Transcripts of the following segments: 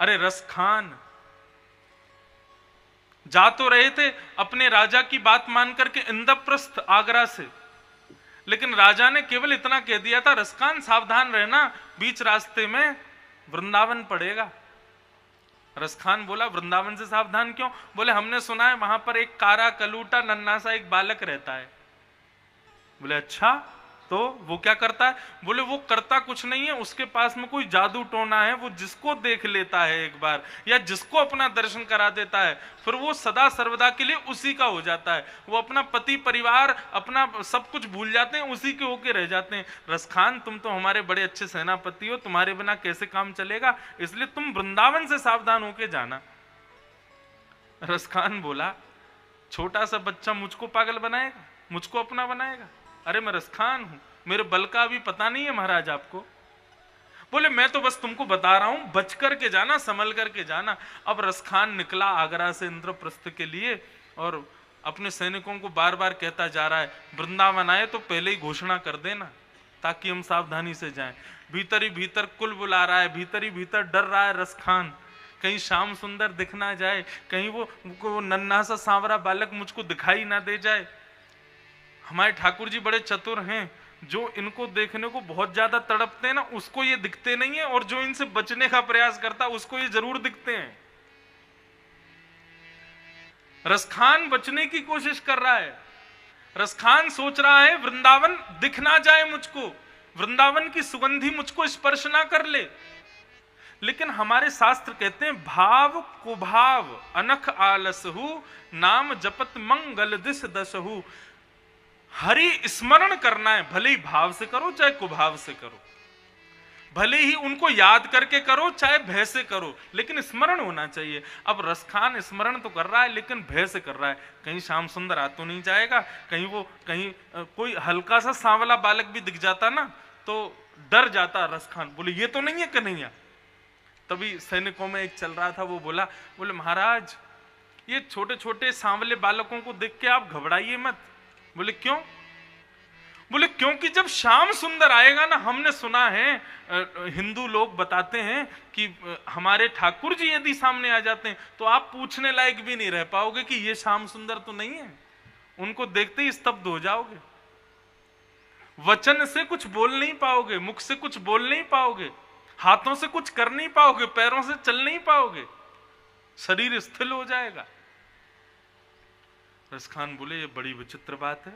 अरे रसखान जा तो रहे थे अपने राजा की बात मान करके इंद्रप्रस्थ आगरा से, लेकिन राजा ने केवल इतना कह दिया था, रसखान सावधान रहना, बीच रास्ते में वृंदावन पड़ेगा। रसखान बोला वृंदावन से सावधान क्यों? बोले हमने सुना है वहां पर एक कारा कलूटा नन्हा सा एक बालक रहता है। बोले अच्छा, तो वो क्या करता है? बोले वो करता कुछ नहीं है, उसके पास में कोई जादू टोना है, वो जिसको देख लेता है एक बार या जिसको अपना दर्शन करा देता है फिर वो सदा सर्वदा के लिए उसी का हो जाता है। वो अपना पति परिवार अपना सब कुछ भूल जाते हैं, उसी के होके रह जाते हैं। रसखान तुम तो हमारे बड़े अच्छे सेनापति हो, तुम्हारे बिना कैसे काम चलेगा, इसलिए तुम वृंदावन से सावधान होके जाना। रसखान बोला छोटा सा बच्चा मुझको पागल बनाएगा, मुझको अपना बनाएगा? अरे मैं रसखान हूं, मेरे बल का अभी पता नहीं है महाराज आपको। बोले मैं तो बस तुमको बता रहा हूं, बच करके जाना, संभल करके जाना। अब रसखान निकला आगरा से इंद्रप्रस्थ के लिए और अपने सैनिकों को बार बार कहता जा रहा है, वृंदावन आए तो पहले ही घोषणा कर देना ताकि हम सावधानी से जाएं। भीतर ही भीतर कुल बुला रहा है, भीतर ही भीतर डर रहा है रसखान, कहीं श्याम सुंदर दिख ना जाए, कहीं वो नन्हा सा सांवरा बालक मुझको दिखाई ना दे जाए। हमारे ठाकुर जी बड़े चतुर हैं, जो इनको देखने को बहुत ज्यादा तड़पते हैं ना, उसको ये दिखते नहीं है, और जो इनसे बचने का प्रयास करता है उसको ये जरूर दिखते हैं। रसखान बचने की कोशिश कर रहा है। रसखान सोच रहा है वृंदावन दिख ना जाए मुझको, वृंदावन की सुगंधी मुझको स्पर्श ना कर ले। लेकिन हमारे शास्त्र कहते हैं भाव कुभाव अनख आलसहु, नाम जपत मंगल दिस दसहु। हरि स्मरण करना है, भले ही भाव से करो चाहे कुभाव से करो, भले ही उनको याद करके करो चाहे भय से करो, लेकिन स्मरण होना चाहिए। अब रसखान स्मरण तो कर रहा है लेकिन भय से कर रहा है, कहीं श्याम सुंदर आ तो नहीं जाएगा, कहीं कोई हल्का सा सांवला बालक भी दिख जाता ना तो डर जाता रसखान। बोले ये तो नहीं है कन्हैया। तभी सैनिकों में एक चल रहा था, वो बोले महाराज ये छोटे छोटे सांवले बालकों को देख के आप घबराइए मत। बोले क्यों? बोले क्योंकि जब श्याम सुंदर आएगा ना, हमने सुना है हिंदू लोग बताते हैं कि हमारे ठाकुर जी यदि सामने आ जाते हैं तो आप पूछने लायक भी नहीं रह पाओगे कि ये श्याम सुंदर तो नहीं है, उनको देखते ही स्तब्ध हो जाओगे, वचन से कुछ बोल नहीं पाओगे, मुख से कुछ बोल नहीं पाओगे, हाथों से कुछ कर नहीं पाओगे, पैरों से चल नहीं पाओगे, शरीर स्थिर हो जाएगा। रसखान बोले ये बड़ी विचित्र बात है,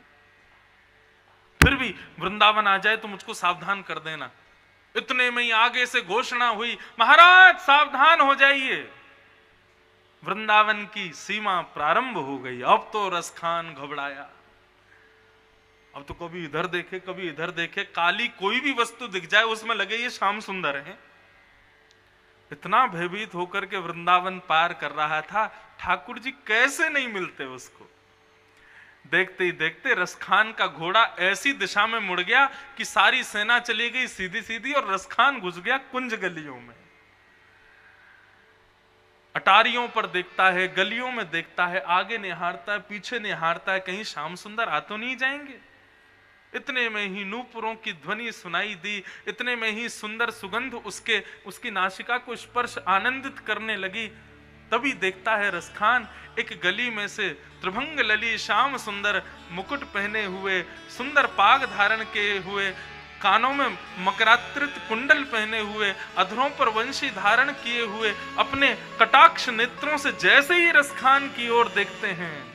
फिर भी वृंदावन आ जाए तो मुझको सावधान कर देना। इतने में ही आगे से घोषणा हुई, महाराज सावधान हो जाइए, वृंदावन की सीमा प्रारंभ हो गई। अब तो रसखान घबराया, अब तो कभी इधर देखे कभी इधर देखे, काली कोई भी वस्तु दिख जाए उसमें लगे ये श्याम सुंदर है। इतना भयभीत होकर के वृंदावन पार कर रहा था, ठाकुर जी कैसे नहीं मिलते उसको। देखते ही देखते रसखान का घोड़ा ऐसी दिशा में मुड़ गया कि सारी सेना चली गई सीधी सीधी और रसखान घुस गया कुंज गलियों में। अटारियों पर देखता है, गलियों में देखता है, आगे निहारता है, पीछे निहारता है, कहीं श्याम सुंदर आ तो नहीं जाएंगे। इतने में ही नूपुरों की ध्वनि सुनाई दी, इतने में ही सुंदर सुगंध उसकी नासिका को स्पर्श आनंदित करने लगी। तभी देखता है रसखान एक गली में से त्रिभंग लली श्याम सुंदर, मुकुट पहने हुए, सुंदर पाग धारण किए हुए, कानों में मकरात्रित कुंडल पहने हुए, अधरों पर वंशी धारण किए हुए, अपने कटाक्ष नेत्रों से जैसे ही रसखान की ओर देखते हैं,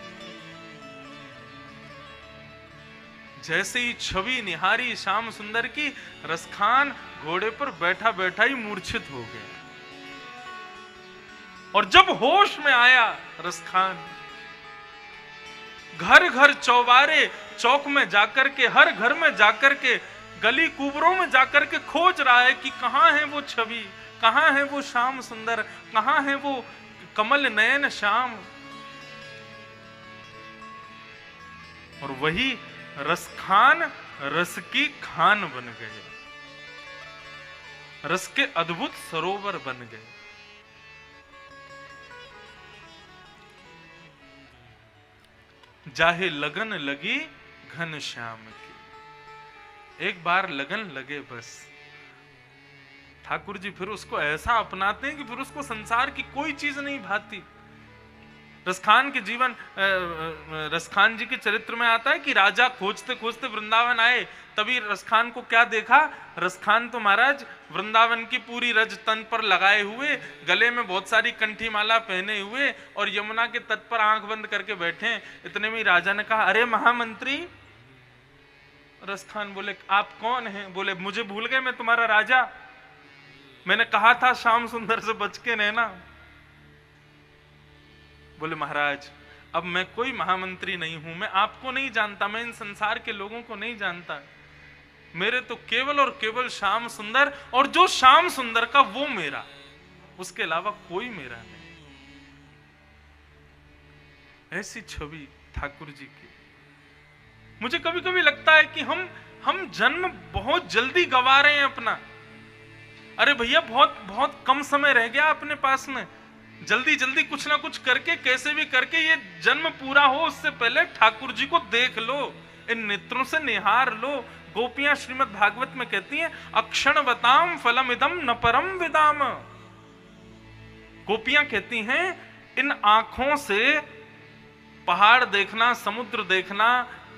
जैसे ही छवि निहारी श्याम सुंदर की, रसखान घोड़े पर बैठा बैठा ही मूर्छित हो गया। और जब होश में आया रसखान, घर घर चौबारे चौक में जाकर के, हर घर में जाकर के, गली कुबरों में जाकर के खोज रहा है कि कहां है वो छवि, कहां है वो श्याम सुंदर, कहां है वो कमल नयन श्याम। और वही रसखान रस की खान बन गए, रस के अद्भुत सरोवर बन गए। जाहे लगन लगी घन श्याम की, एक बार लगन लगे बस, ठाकुर जी फिर उसको ऐसा अपनाते हैं कि फिर उसको संसार की कोई चीज नहीं भाती। रसखान के जीवन, रसखान जी के चरित्र में आता है कि राजा खोजते खोजते वृंदावन आए, तभी रसखान को क्या देखा, रसखान तो महाराज वृंदावन की पूरी रज तन पर लगाए हुए, गले में बहुत सारी कंठी माला पहने हुए और यमुना के तट पर आंख बंद करके बैठे। इतने में राजा ने कहा, अरे महामंत्री। रसखान बोले, आप कौन हैं? बोले, मुझे भूल गए, मैं तुम्हारा राजा, मैंने कहा था श्याम सुंदर से बच के रहना। बोले, महाराज अब मैं कोई महामंत्री नहीं हूं, मैं आपको नहीं जानता, मैं इन संसार के लोगों को नहीं जानता, मेरे तो केवल और केवल श्याम सुंदर, और जो श्याम सुंदर का वो मेरा, उसके अलावा कोई मेरा नहीं। ऐसी छवि ठाकुर जी की। मुझे कभी कभी लगता है कि हम जन्म बहुत जल्दी गवा रहे हैं अपना। अरे भैया, बहुत बहुत कम समय रह गया अपने पास में, जल्दी जल्दी कुछ ना कुछ करके, कैसे भी करके ये जन्म पूरा हो, उससे पहले ठाकुर जी को देख लो, इन नेत्रों से निहार लो। गोपियां श्रीमद् भागवत में कहती हैं, अक्षणवताम फलमिदम न परम विदाम। गोपियां कहती हैं, इन आंखों से पहाड़ देखना, समुद्र देखना,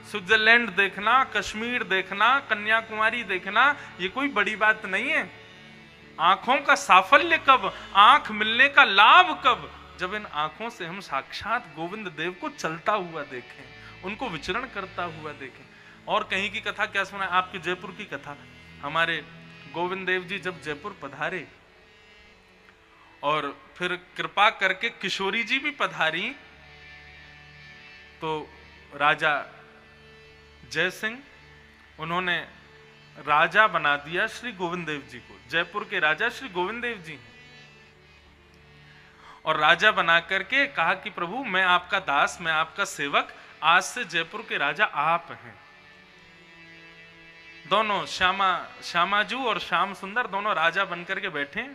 स्विट्जरलैंड देखना, कश्मीर देखना, कन्याकुमारी देखना, ये कोई बड़ी बात नहीं है। आंखों का साफल्य कब, आंख मिलने का लाभ कब, जब इन आंखों से हम साक्षात गोविंद देव को चलता हुआ देखें, उनको विचरण करता हुआ देखें। और कहीं की कथा क्या सुना, आपके जयपुर की कथा। हमारे गोविंद देव जी जब जयपुर पधारे और फिर कृपा करके किशोरी जी भी पधारी, तो राजा जय सिंह, उन्होंने राजा बना दिया श्री गोविंद देव जी को। जयपुर के राजा श्री गोविंद देव जी हैं, और राजा बना करके कहा कि प्रभु मैं आपका दास, मैं आपका सेवक, आज से जयपुर के राजा आप हैं। दोनों श्यामाजू और श्याम सुंदर दोनों राजा बनकर के बैठे।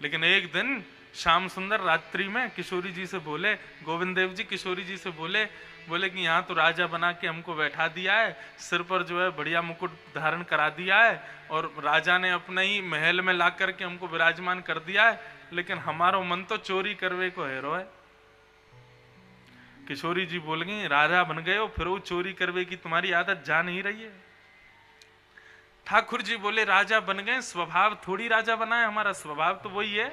लेकिन एक दिन श्याम सुंदर रात्रि में किशोरी जी से बोले, गोविंद देव जी किशोरी जी से बोले कि यहाँ तो राजा बना के हमको बैठा दिया है, सिर पर जो है बढ़िया मुकुट धारण करा दिया है, और राजा ने अपने ही महल में ला करके हमको विराजमान कर दिया है, लेकिन हमारा मन तो चोरी करवे को हैरो है। किशोरी जी बोल गई, राजा बन गए हो, फिर वो चोरी करवे की तुम्हारी आदत जा नहीं रही है। ठाकुर जी बोले, राजा बन गए, स्वभाव थोड़ी राजा बना है, हमारा स्वभाव तो वही है।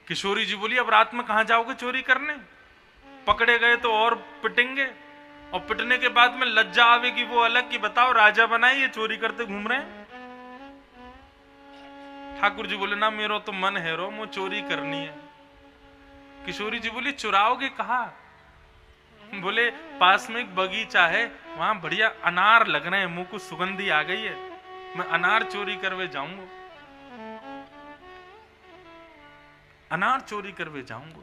किशोरी जी बोली, अब रात में कहां जाओगे चोरी करने, पकड़े गए तो और पिटेंगे, और पिटने के बाद में लज्जा आवेगी वो अलग, की बताओ राजा बनाए ये चोरी करते घूम रहे हैं। ठाकुर जी बोले, ना मेरो तो मन है रो, मुझे चोरी करनी है। किशोरी जी बोली, चुराओगे कहा? बोले, पास में एक बगीचा है, वहां बढ़िया अनार लग रहे हैं, मुंह को सुगंधी आ गई है, मैं अनार चोरी करवे जाऊंगा, अनार चोरी करवे जाऊंगा।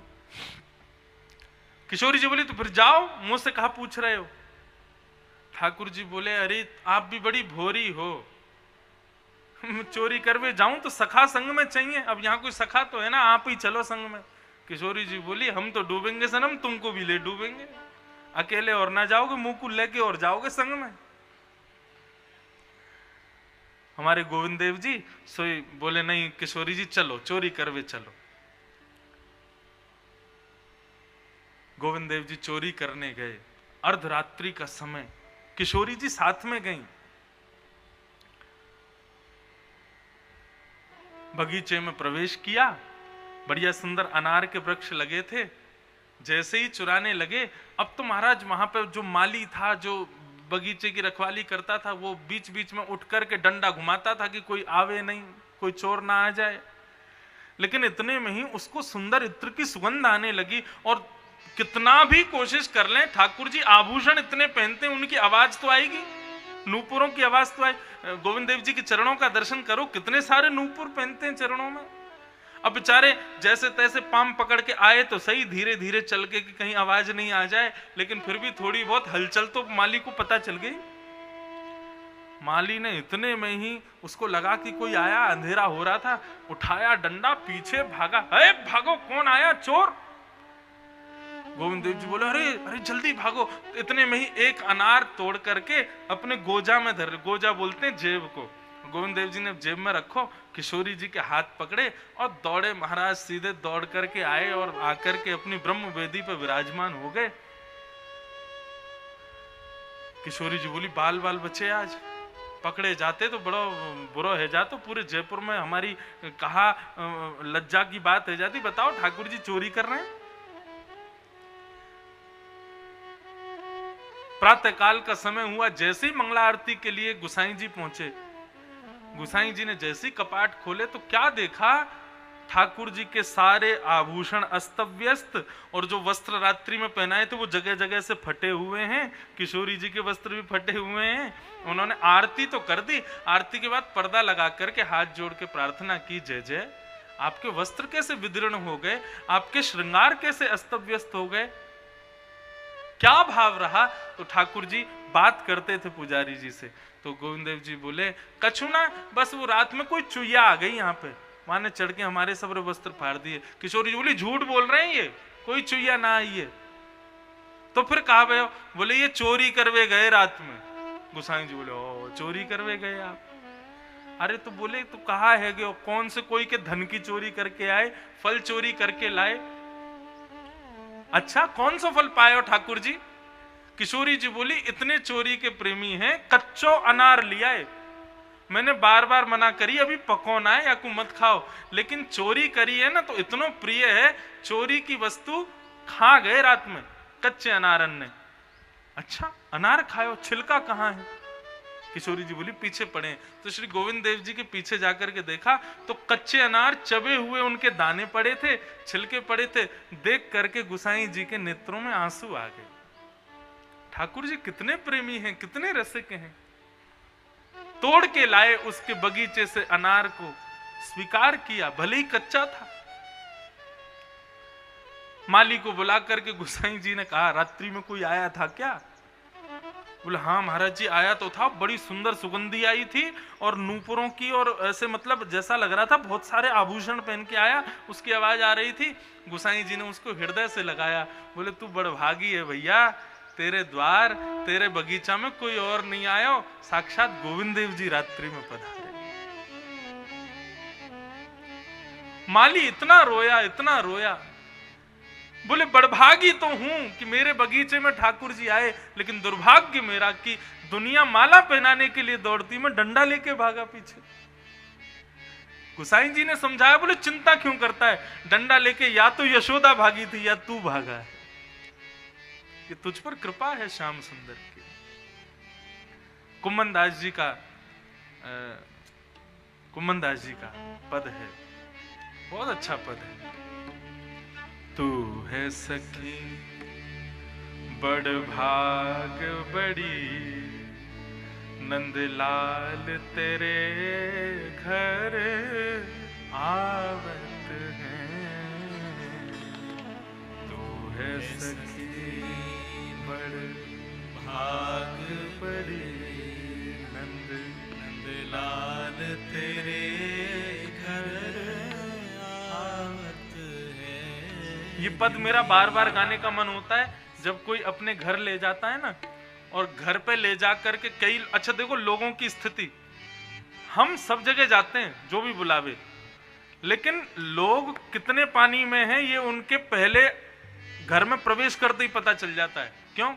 किशोरी जी बोली, तो फिर जाओ, मुझसे कहा पूछ रहे हो? ठाकुर जी बोले, अरे आप भी बड़ी भोरी हो, चोरी करवे जाऊं तो सखा संग में चाहिए, अब यहाँ कोई सखा तो है ना, आप ही चलो संग में। किशोरी जी बोली, हम तो डूबेंगे सनम, तुमको भी ले डूबेंगे, अकेले और ना जाओगे, मुंह को लेके और जाओगे संग में। हमारे गोविंद देव जी सोई बोले, नहीं किशोरी जी चलो, चोरी करवे चलो। गोविंद देव जी चोरी करने गए, अर्धरात्रि का समय, किशोरी जी साथ में गईं। बगीचे में प्रवेश किया, बढ़िया सुंदर अनार के वृक्ष लगे थे। जैसे ही चुराने लगे, अब तो महाराज वहां पर जो माली था, जो बगीचे की रखवाली करता था, वो बीच बीच में उठ करके डंडा घुमाता था कि कोई आवे नहीं, कोई चोर ना आ जाए। लेकिन इतने में ही उसको सुंदर इत्र की सुगंध आने लगी, और कितना भी कोशिश कर लें, ठाकुर जी आभूषण इतने पहनते हैं, उनकी आवाज तो आएगी, नूपुरों की आवाज तो आए। गोविंद देव जी के चरणों का दर्शन करो, कितने सारे नूपुर पहनते हैं चरणों में। अब बेचारे जैसे तैसे पाम पकड़ के आए तो सही, धीरे धीरे चल के कि कहीं आवाज नहीं आ जाए, लेकिन फिर भी थोड़ी बहुत हलचल तो माली को पता चल गई। माली ने इतने में ही उसको लगा कि कोई आया, अंधेरा हो रहा था, उठाया डंडा, पीछे भागा, अरे भागो, कौन आया, चोर। गोविंद देव जी बोले अरे अरे जल्दी भागो। इतने में ही एक अनार तोड़ करके अपने गोजा में धर, गोजा बोलते हैं जेब को, गोविंद देव जी ने जेब में रखो, किशोरी जी के हाथ पकड़े और दौड़े महाराज, सीधे दौड़ करके आए और आकर के अपनी ब्रह्म वेदी पर विराजमान हो गए। किशोरी जी बोली बाल बाल बचे, आज पकड़े जाते तो बड़ा बुरा है जातो, पूरे जयपुर में हमारी कहा लज्जा की बात है जाती। बताओ ठाकुर जी चोरी कर रहे हैं। प्रातः काल का समय हुआ, जैसे ही मंगला आरती के लिए गुसाई जी पहुंचे, गुसाई जी ने जैसे ही कपाट खोले तो क्या देखा, ठाकुर जी के सारे आभूषण अस्त व्यस्त, और जो वस्त्र रात्रि में पहनाए थे वो जगह जगह से फटे हुए हैं, किशोरी जी के वस्त्र भी फटे हुए हैं। उन्होंने आरती तो कर दी, आरती के बाद पर्दा लगा करके हाथ जोड़ के प्रार्थना की, जय जय आपके वस्त्र कैसे विदीर्ण हो गए, आपके श्रृंगार कैसे अस्त व्यस्त हो गए, क्या भाव रहा। तो ठाकुर जी बात करते थे पुजारी जी से, तो गोविंद देव जी बोले कछु ना, बस वो रात में कोई चुईया आ गई यहाँ पे, वहां ने चढ़ के हमारे सब वस्त्र फाड़ दिए। किशोरी जी बोली झूठ बोल रहे हैं, ये कोई चुईया ना आई है। तो फिर कहा भैया, बोले ये चोरी करवे गए रात में। गुसाई जी बोले ओ चोरी करवे गए आप, अरे तो बोले तो कहा है कि कौन से कोई के धन की चोरी करके आए, फल चोरी करके लाए। अच्छा कौन सा फल पाए हो ठाकुर जी। किशोरी जी बोली इतने चोरी के प्रेमी हैं, कच्चो अनार लिया है, मैंने बार बार मना करी अभी पकौन आए या को मत खाओ, लेकिन चोरी करी है ना तो इतना प्रिय है, चोरी की वस्तु खा गए रात में कच्चे अनारन ने। अच्छा अनार खाओ, छिलका कहाँ है। किशोरी जी बोली पीछे पड़े। तो श्री गोविंद देव जी के पीछे जाकर के देखा तो कच्चे अनार चबे हुए उनके दाने पड़े थे, छिलके पड़े थे। देख करके गुसाई जी के नेत्रों में आंसू आ गए। ठाकुर जी कितने प्रेमी हैं, कितने रसिक हैं। तोड़ के लाए उसके बगीचे से अनार को, स्वीकार किया, भले ही कच्चा था। माली को बुला करके गुसाई जी ने कहा रात्रि में कोई आया था क्या। बोले हाँ महाराज जी आया तो था, बड़ी सुंदर सुगंधी आई थी और नूपुरों की, और ऐसे मतलब जैसा लग रहा था बहुत सारे आभूषण पहन के आया, उसकी आवाज आ रही थी। गुसाई जी ने उसको हृदय से लगाया, बोले तू बड़भागी है भैया, तेरे द्वार तेरे बगीचा में कोई और नहीं आया, साक्षात गोविंद देव जी रात्रि में पधारे। माली इतना रोया, इतना रोया, बोले बड़भागी तो हूं कि मेरे बगीचे में ठाकुर जी आए, लेकिन दुर्भाग्य मेरा कि दुनिया माला पहनाने के लिए दौड़ती, मैं डंडा लेके भागा पीछे। गुसाई जी ने समझाया, बोले चिंता क्यों करता है, डंडा लेके या तो यशोदा भागी थी या तू भागा है, ये तुझ पर कृपा है श्याम सुंदर की। कुम्मन दास जी का पद है, बहुत अच्छा पद है। तू है सखी बड़ भाग बड़ी, नंदलाल तेरे घर आवत हैं। तू है सखी बड़ भाग बड़ी, नंदलाल तेरे घर आवत है। ये पद मेरा बार बार गाने का मन होता है जब कोई अपने घर ले जाता है ना, और घर पे ले जा करके कई, अच्छा देखो लोगों की स्थिति, हम सब जगह जाते हैं जो भी बुलावे, लेकिन लोग कितने पानी में हैं ये उनके पहले घर में प्रवेश करते ही पता चल जाता है। क्यों?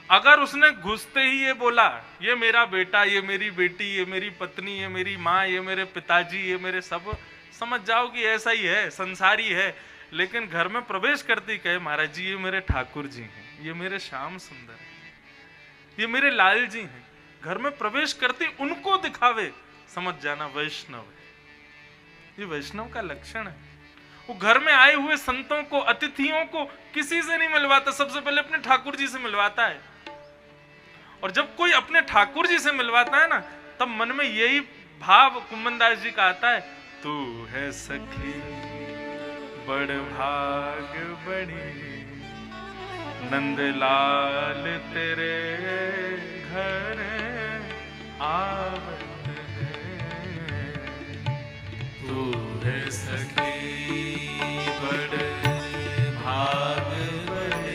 अगर उसने घुसते ही ये बोला ये मेरा बेटा, ये मेरी बेटी, ये मेरी पत्नी, ये मेरी माँ, ये मेरे पिताजी, ये मेरे सब, समझ जाओ कि ऐसा ही है, संसारी है। लेकिन घर में प्रवेश करते ही कहे महाराज जी ये मेरे ठाकुर जी हैं, ये मेरे श्याम सुंदर हैं, ये मेरे लाल जी हैं, घर में प्रवेश करते उनको दिखावे, समझ जाना वैष्णव है। ये वैष्णव का लक्षण है। वो घर में आए हुए संतों को, अतिथियों को किसी से नहीं मिलवाता, सबसे पहले अपने ठाकुर जी से मिलवाता है। और जब कोई अपने ठाकुर जी से मिलवाता है ना, तब मन में यही भाव कुम्मन दास जी का आता है, तू है सखी बड़ भाग बड़ी, नंदलाल तेरे घर आवत है। तू है सखी बड़ भाग बड़ी,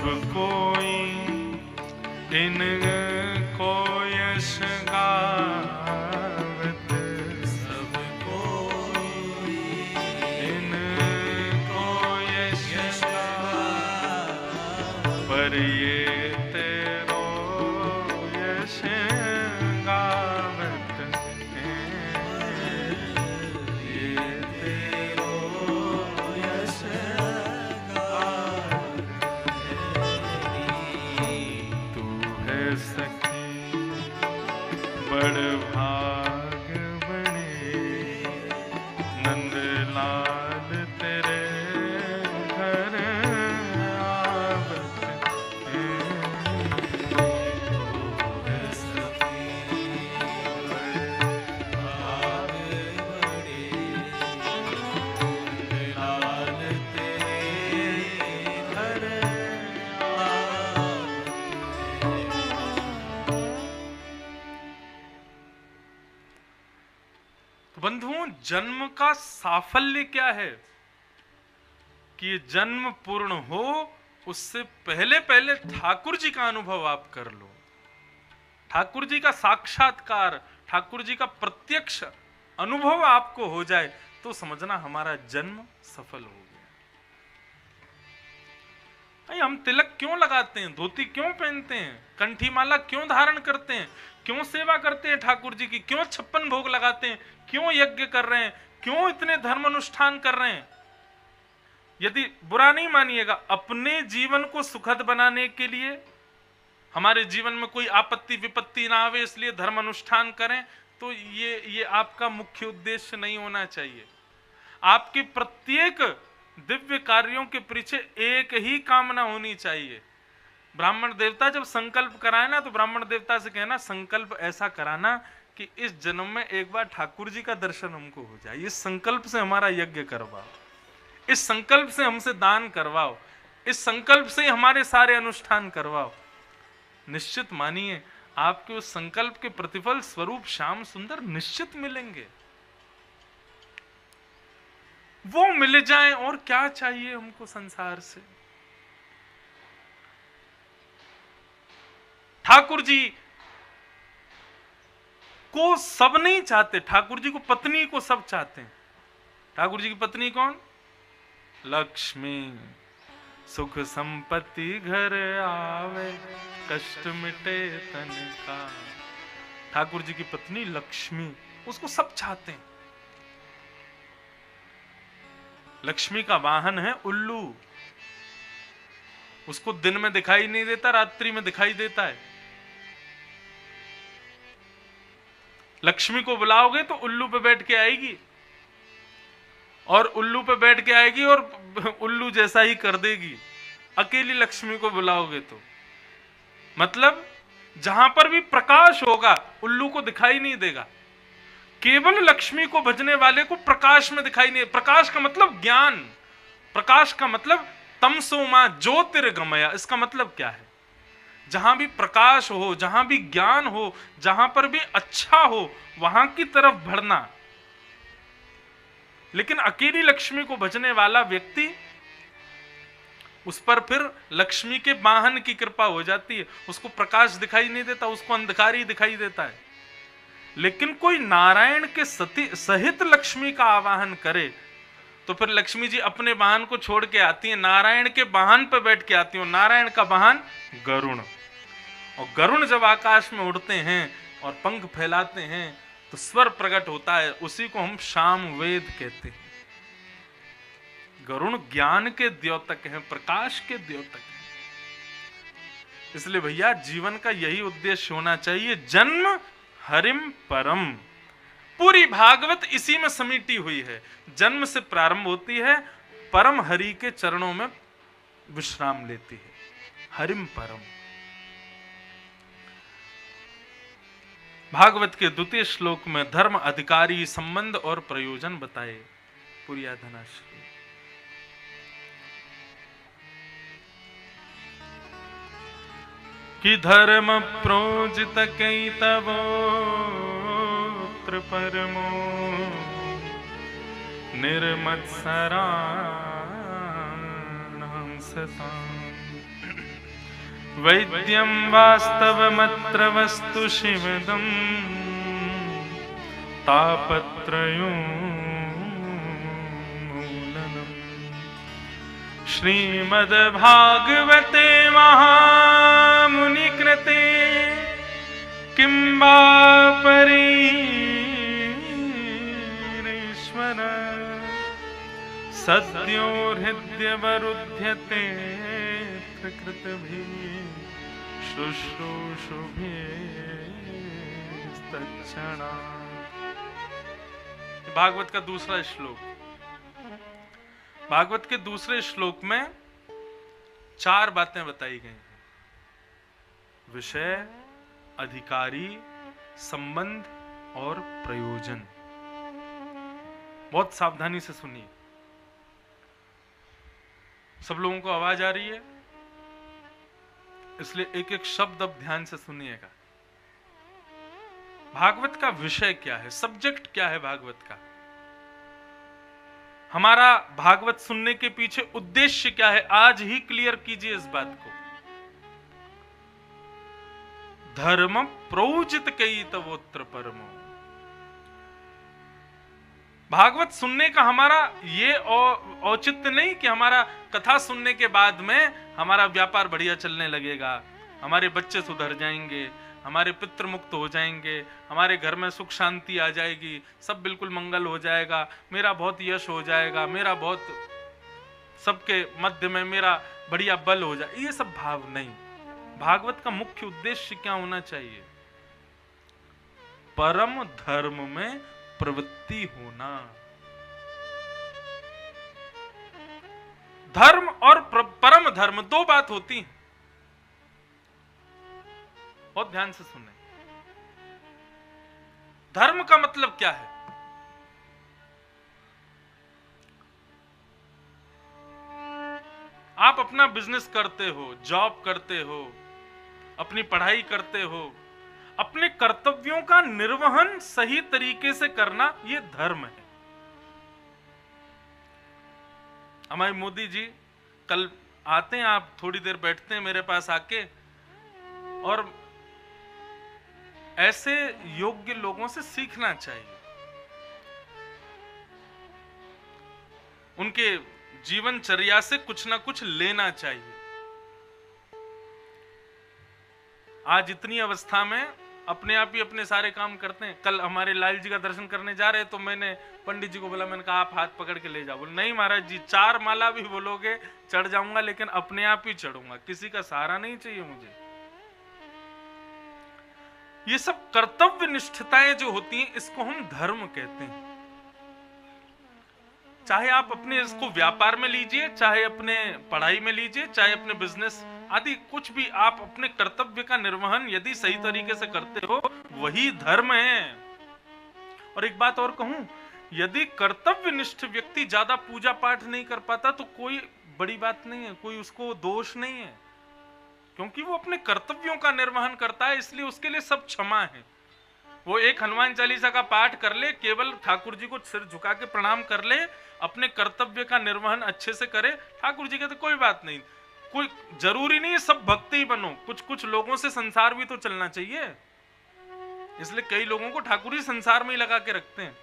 कोई इनको यश गावत, सब कोई इनको यश गावत, पर ये तेरो यश गावत है, ये तेरो यश सखी बड़ भाग बने, नंदलाल तेरे घर आवत है, सखी बड़ भाग बने, नंदलाल तेरे घर बंधुओं, जन्म का साफल्य क्या है कि ये जन्म पूर्ण हो, उससे पहले पहले ठाकुर जी का अनुभव आप कर लो, ठाकुर जी का साक्षात्कार, ठाकुर जी का प्रत्यक्ष अनुभव आपको हो जाए तो समझना हमारा जन्म सफल हो गया। भाई, हम तिलक क्यों लगाते हैं, धोती क्यों पहनते हैं, कंठी माला क्यों धारण करते हैं, क्यों सेवा करते हैं ठाकुर जी की, क्यों 56 भोग लगाते हैं, क्यों यज्ञ कर रहे हैं, क्यों इतने धर्म अनुष्ठान कर रहे हैं? यदि बुरा नहीं मानिएगा, अपने जीवन को सुखद बनाने के लिए, हमारे जीवन में कोई आपत्ति विपत्ति ना आवे इसलिए धर्म अनुष्ठान करें, तो ये आपका मुख्य उद्देश्य नहीं होना चाहिए। आपके प्रत्येक दिव्य कार्यों के पीछे एक ही कामना होनी चाहिए। ब्राह्मण देवता जब संकल्प कराए ना, तो ब्राह्मण देवता से कहना संकल्प ऐसा कराना कि इस जन्म में एक बार ठाकुर जी का दर्शन हमको हो जाए, इस संकल्प से हमारा यज्ञ करवाओ, इस संकल्प से हमसे दान करवाओ, इस संकल्प से हमारे सारे अनुष्ठान करवाओ। निश्चित मानिए आपके उस संकल्प के प्रतिफल स्वरूप श्याम सुंदर निश्चित मिलेंगे। वो मिल जाए और क्या चाहिए हमको संसार से। ठाकुर जी को सब नहीं चाहते, ठाकुर जी को पत्नी को सब चाहते हैं। ठाकुर जी की पत्नी कौन? लक्ष्मी। सुख संपत्ति घर आवे, कष्ट मिटे तन का। ठाकुर जी की पत्नी लक्ष्मी, उसको सब चाहते हैं। लक्ष्मी का वाहन है उल्लू, उसको दिन में दिखाई नहीं देता, रात्रि में दिखाई देता है। लक्ष्मी को बुलाओगे तो उल्लू पे बैठ के आएगी, और उल्लू पे बैठ के आएगी और उल्लू जैसा ही कर देगी। अकेली लक्ष्मी को बुलाओगे तो मतलब जहां पर भी प्रकाश होगा उल्लू को दिखाई नहीं देगा। केवल लक्ष्मी को भजने वाले को प्रकाश में दिखाई नहीं। प्रकाश का मतलब ज्ञान, प्रकाश का मतलब तमसो मां ज्योतिर्गमया। इसका मतलब क्या है? जहां भी प्रकाश हो, जहां भी ज्ञान हो, जहां पर भी अच्छा हो, वहां की तरफ बढ़ना। लेकिन अकेली लक्ष्मी को भजने वाला व्यक्ति, उस पर फिर लक्ष्मी के वाहन की कृपा हो जाती है, उसको प्रकाश दिखाई नहीं देता, उसको अंधकार ही दिखाई देता है। लेकिन कोई नारायण के सहित लक्ष्मी का आवाहन करे तो फिर लक्ष्मी जी अपने वाहन को छोड़ के आती हैं, नारायण के वाहन पर बैठ के आती हैं। नारायण का वाहन गरुण, और गरुण जब आकाश में उड़ते हैं और पंख फैलाते हैं तो स्वर प्रकट होता है, उसी को हम शाम वेद कहते हैं। गरुण ज्ञान के द्योतक हैं, प्रकाश के द्योतक हैं। इसलिए भैया जीवन का यही उद्देश्य होना चाहिए, जन्म हरिम परम। पूरी भागवत इसी में समीटी हुई है। जन्म से प्रारंभ होती है, परम हरि के चरणों में विश्राम लेती है। हरिम परम। भागवत के द्वितीय श्लोक में धर्म, अधिकारी, संबंध और प्रयोजन बताए। पुरिया धनाश्री कि धर्म प्रोजित कई तवो परमो निर्मत्सराणां सताम्। वैद्यं वास्तवमत्र वस्तु शिवदम् तापत्रयोन्मूलनम्। श्रीमद्भागवते महामुनिकृते किं वा परीश्वर सद्यो हृद्यवरुध्यते कृतभिः शुश्रूषुभिस्तत्क्षणात्। भागवत का दूसरा श्लोक। भागवत के दूसरे श्लोक में 4 बातें बताई गई हैं: विषय, अधिकारी, संबंध और प्रयोजन। बहुत सावधानी से सुनिए। सब लोगों को आवाज आ रही है, इसलिए एक एक शब्द अब ध्यान से सुनिएगा। भागवत का विषय क्या है, सब्जेक्ट क्या है भागवत का? हमारा भागवत सुनने के पीछे उद्देश्य क्या है, आज ही क्लियर कीजिए इस बात को। धर्म प्रोजित कई तवोत्र परमो। भागवत सुनने का हमारा ये औचित्य नहीं कि हमारा कथा सुनने के बाद में हमारा व्यापार बढ़िया चलने लगेगा, हमारे बच्चे सुधर जाएंगे, हमारे पितृ मुक्त हो जाएंगे, हमारे घर में सुख शांति आ जाएगी, सब बिल्कुल मंगल हो जाएगा, मेरा बहुत यश हो जाएगा, मेरा बहुत सबके मध्य में मेरा बढ़िया बल हो जाए। ये सब भाव नहीं। भागवत का मुख्य उद्देश्य क्या होना चाहिए? परम धर्म में प्रवृत्ति होना। धर्म और परम धर्म 2 बात होती हैं। बहुत ध्यान से सुने। धर्म का मतलब क्या है? आप अपना बिजनेस करते हो, जॉब करते हो, अपनी पढ़ाई करते हो, अपने कर्तव्यों का निर्वहन सही तरीके से करना, यह धर्म है। हमारे मोदी जी कल आते हैं, आप थोड़ी देर बैठते हैं मेरे पास आके, और ऐसे योग्य लोगों से सीखना चाहिए। उनके जीवनचर्या से कुछ ना कुछ लेना चाहिए। आज इतनी अवस्था में अपने आप ही अपने सारे काम करते हैं। कल हमारे लाल जी का दर्शन करने जा रहे तो मैंने पंडित जी को बोला, मैंने कहा आप हाथ पकड़ के ले जाओ। बोले नहीं महाराज जी, 4 माला भी बोलोगे चढ़ जाऊंगा, लेकिन अपने आप ही चढ़ूंगा, किसी का सहारा नहीं चाहिए मुझे। ये सब कर्तव्य निष्ठताएं जो होती हैं, इसको हम धर्म कहते हैं। चाहे आप अपने इसको व्यापार में लीजिए, चाहे अपने पढ़ाई में लीजिए, चाहे अपने बिजनेस आदि, कुछ भी आप अपने कर्तव्य का निर्वहन यदि सही तरीके से करते हो, वही धर्म है। और एक बात और कहूं, यदि कर्तव्यनिष्ठ व्यक्ति ज्यादा पूजा पाठ नहीं कर पाता तो कोई बड़ी बात नहीं है, कोई उसको दोष नहीं है, क्योंकि वो अपने कर्तव्यों का निर्वहन करता है, इसलिए उसके लिए सब क्षमा है। वो एक हनुमान चालीसा का पाठ कर ले, केवल ठाकुर जी को सिर झुका के प्रणाम कर ले, अपने कर्तव्य का निर्वहन अच्छे से करे, ठाकुर जी कहते कोई बात नहीं। कोई जरूरी नहीं है सब भक्त ही बनो, कुछ कुछ लोगों से संसार भी तो चलना चाहिए। इसलिए कई लोगों को ठाकुर ही संसार में ही लगा के रखते हैं।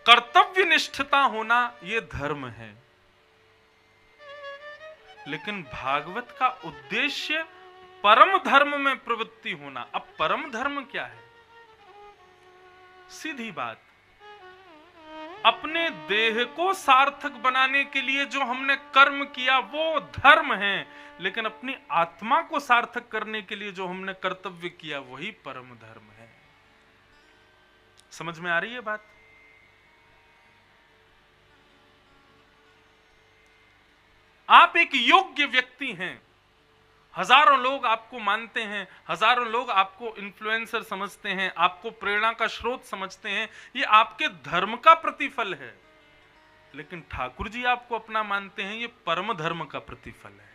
कर्तव्य निष्ठता होना यह धर्म है, लेकिन भागवत का उद्देश्य परम धर्म में प्रवृत्ति होना। अब परम धर्म क्या है? सीधी बात, अपने देह को सार्थक बनाने के लिए जो हमने कर्म किया वो धर्म है, लेकिन अपनी आत्मा को सार्थक करने के लिए जो हमने कर्तव्य किया वही परम धर्म है। समझ में आ रही है बात? आप एक योग्य व्यक्ति हैं, हजारों लोग आपको मानते हैं, हजारों लोग आपको इन्फ्लुएंसर समझते हैं, आपको प्रेरणा का स्रोत समझते हैं, ये आपके धर्म का प्रतिफल है। लेकिन ठाकुर जी आपको अपना मानते हैं, ये परम धर्म का प्रतिफल है।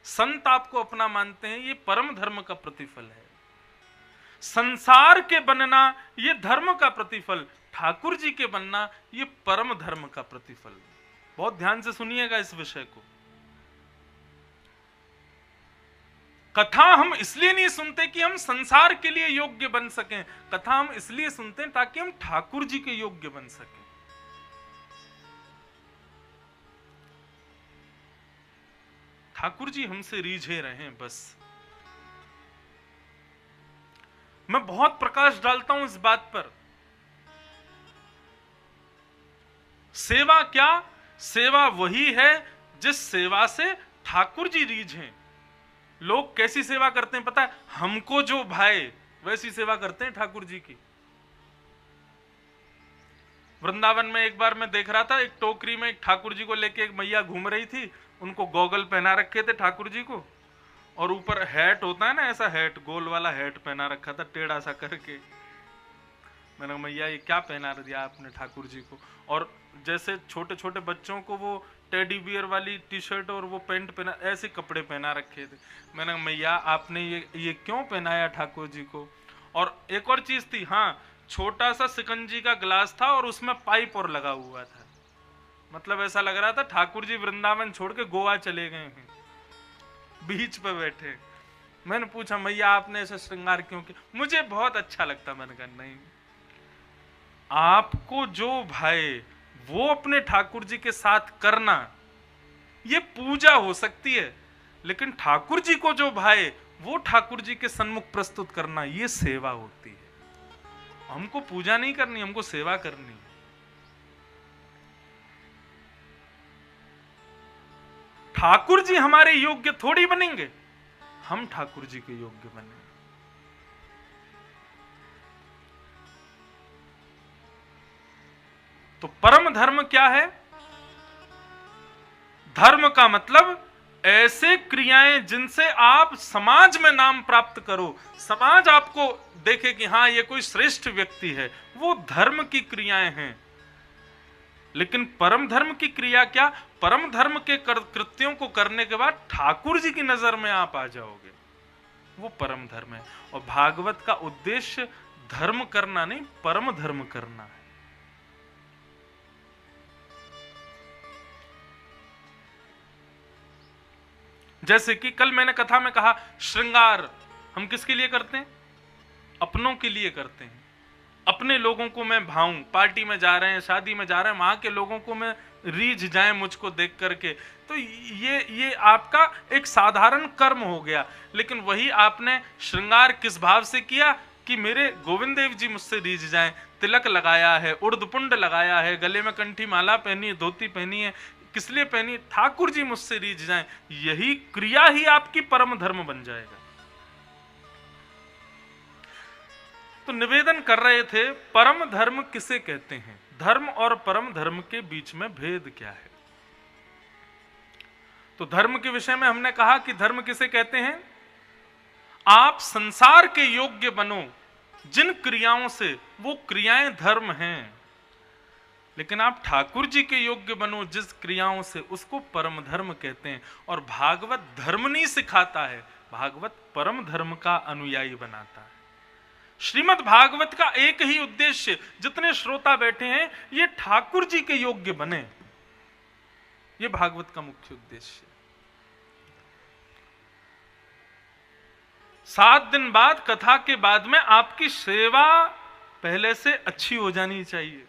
संत आपको अपना मानते हैं, ये परम धर्म का प्रतिफल है। संसार के बनना ये धर्म का प्रतिफल, ठाकुर जी के बनना ये परम धर्म का प्रतिफल। बहुत ध्यान से सुनिएगा इस विषय को। कथा हम इसलिए नहीं सुनते कि हम संसार के लिए योग्य बन सकें, कथा हम इसलिए सुनते हैं ताकि हम ठाकुर जी के योग्य बन सकें। ठाकुर जी हमसे रीझे रहें बस। मैं बहुत प्रकाश डालता हूं इस बात पर। सेवा क्या? सेवा वही है जिस सेवा से ठाकुर जी रीझें। लोग कैसी सेवा करते हैं पता है? हमको जो भाए वैसी सेवा करते हैं ठाकुर जी की। वृंदावन में एक बार मैं देख रहा था, एक टोकरी में एक ठाकुर जी को लेके एक मैया घूम रही थी। उनको गॉगल पहना रखे थे ठाकुर जी को, और ऊपर हैट होता है ना, ऐसा हैट, गोल वाला हैट पहना रखा था टेढ़ा सा करके। मैंने कहा मैया ये क्या पहना दिया आपने ठाकुर जी को? और जैसे छोटे छोटे बच्चों को वो टेडी बियर वाली टी शर्ट और वो पैंट पहना, ऐसे कपड़े पहना रखे थे। मैंने कहा मैया आपने ये क्यों पहनाया ठाकुर जी को? और एक और चीज थी, हाँ, छोटा सा सिकंजी का ग्लास था और उसमें पाइप और लगा हुआ था। मतलब ऐसा लग रहा था ठाकुर जी वृंदावन छोड़ के गोवा चले गए हैं, बीच पे बैठे। मैंने पूछा मैया आपने ऐसा श्रृंगार क्यों किया? मुझे बहुत अच्छा लगता। मैंने कहा नहीं, आपको जो भाए वो अपने ठाकुर जी के साथ करना, ये पूजा हो सकती है, लेकिन ठाकुर जी को जो भाए वो ठाकुर जी के सन्मुख प्रस्तुत करना, ये सेवा होती है। हमको पूजा नहीं करनी, हमको सेवा करनी। ठाकुर जी हमारे योग्य थोड़ी बनेंगे, हम ठाकुर जी के योग्य बने। तो परम धर्म क्या है? धर्म का मतलब ऐसे क्रियाएं जिनसे आप समाज में नाम प्राप्त करो, समाज आपको देखे कि हाँ ये कोई श्रेष्ठ व्यक्ति है, वो धर्म की क्रियाएं हैं। लेकिन परम धर्म की क्रिया क्या? परम धर्म के कृत्यों को करने के बाद ठाकुर जी की नजर में आप आ जाओगे, वो परम धर्म है। और भागवत का उद्देश्य धर्म करना नहीं, परम धर्म करना है। जैसे कि कल मैंने कथा में कहा, श्रृंगार हम किसके लिए करते हैं? अपनों के लिए करते हैं। अपने लोगों को मैं भाऊं, पार्टी में जा रहे हैं, शादी में जा रहे हैं, वहां के लोगों को मैं रीझ जाए मुझको देख करके, तो ये आपका एक साधारण कर्म हो गया। लेकिन वही आपने श्रृंगार किस भाव से किया कि मेरे गोविंद देव जी मुझसे रीझ जाएं। तिलक लगाया है, उर्दपुंड लगाया है, गले में कंठी माला पहनी है, धोती पहनी है, किस लिए पहनी? ठाकुर जी मुझसे रीझ जाएं। यही क्रिया ही आपकी परम धर्म बन जाएगा। तो निवेदन कर रहे थे, परम धर्म किसे कहते हैं? धर्म और परम धर्म के बीच में भेद क्या है? तो धर्म के विषय में हमने कहा कि धर्म किसे कहते हैं? आप संसार के योग्य बनो जिन क्रियाओं से, वो क्रियाएं धर्म हैं। लेकिन आप ठाकुर जी के योग्य बनो जिस क्रियाओं से, उसको परम धर्म कहते हैं। और भागवत धर्म नहीं सिखाता है, भागवत परम धर्म का अनुयायी बनाता है। श्रीमद् भागवत का एक ही उद्देश्य, जितने श्रोता बैठे हैं ये ठाकुर जी के योग्य बने, ये भागवत का मुख्य उद्देश्य। 7 दिन बाद, कथा के बाद में आपकी सेवा पहले से अच्छी हो जानी चाहिए।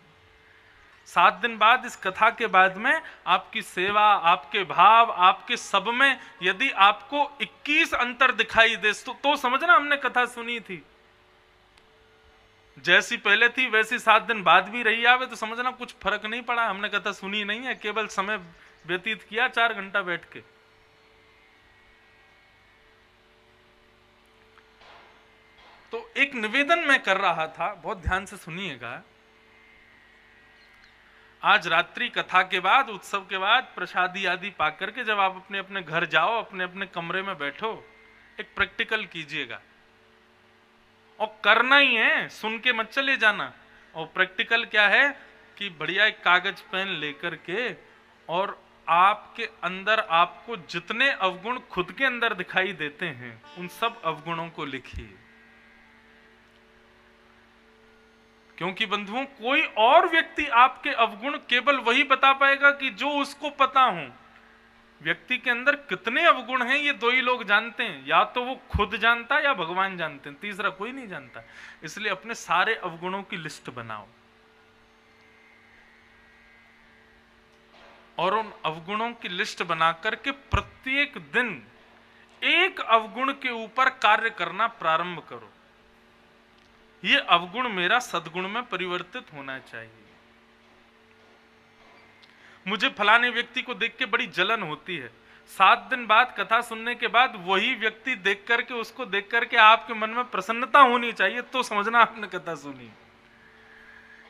7 दिन बाद, इस कथा के बाद में आपकी सेवा, आपके भाव, आपके सब में यदि आपको 21 अंतर दिखाई दे तो समझना हमने कथा सुनी थी। जैसी पहले थी वैसी 7 दिन बाद भी रही आवे तो समझना कुछ फर्क नहीं पड़ा, हमने कथा सुनी नहीं है, केवल समय व्यतीत किया 4 घंटा बैठ के। तो एक निवेदन मैं कर रहा था, बहुत ध्यान से सुनिएगा। आज रात्रि कथा के बाद, उत्सव के बाद, प्रसादी आदि पाकर के जब आप अपने अपने घर जाओ, अपने अपने कमरे में बैठो, एक प्रैक्टिकल कीजिएगा। और करना ही है, सुन के मत चले जाना। और प्रैक्टिकल क्या है कि बढ़िया एक कागज पेन लेकर के, और आपके अंदर आपको जितने अवगुण खुद के अंदर दिखाई देते हैं, उन सब अवगुणों को लिखिए। क्योंकि बंधुओं, कोई और व्यक्ति आपके अवगुण केवल वही बता पाएगा कि जो उसको पता हो। व्यक्ति के अंदर कितने अवगुण हैं ये दो ही लोग जानते हैं, या तो वो खुद जानता है या भगवान जानते हैं, तीसरा कोई नहीं जानता। इसलिए अपने सारे अवगुणों की लिस्ट बनाओ और उन अवगुणों की लिस्ट बना करके प्रत्येक दिन एक अवगुण के ऊपर कार्य करना प्रारंभ करो। ये अवगुण मेरा सद्गुण में परिवर्तित होना चाहिए। मुझे फलाने व्यक्ति को देख के बड़ी जलन होती है, 7 दिन बाद कथा सुनने के बाद वही व्यक्ति देख करके, उसको देख करके आपके मन में प्रसन्नता होनी चाहिए, तो समझना आपने कथा सुनी।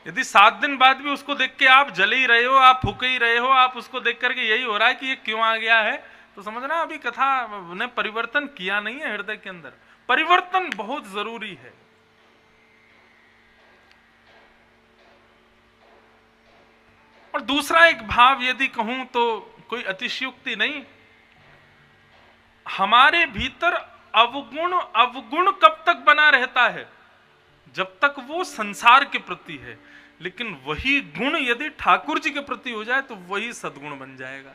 यदि 7 दिन बाद भी उसको देख के आप जल ही रहे हो, आप फूक ही रहे हो, आप उसको देख करके यही हो रहा है कि ये क्यों आ गया है, तो समझना अभी कथा ने परिवर्तन किया नहीं है। हृदय के अंदर परिवर्तन बहुत जरूरी है। और दूसरा एक भाव यदि कहूं तो कोई अतिशयोक्ति नहीं, हमारे भीतर अवगुण कब तक बना रहता है? जब तक वो संसार के प्रति है। लेकिन वही गुण यदि ठाकुर जी के प्रति हो जाए तो वही सद्गुण बन जाएगा।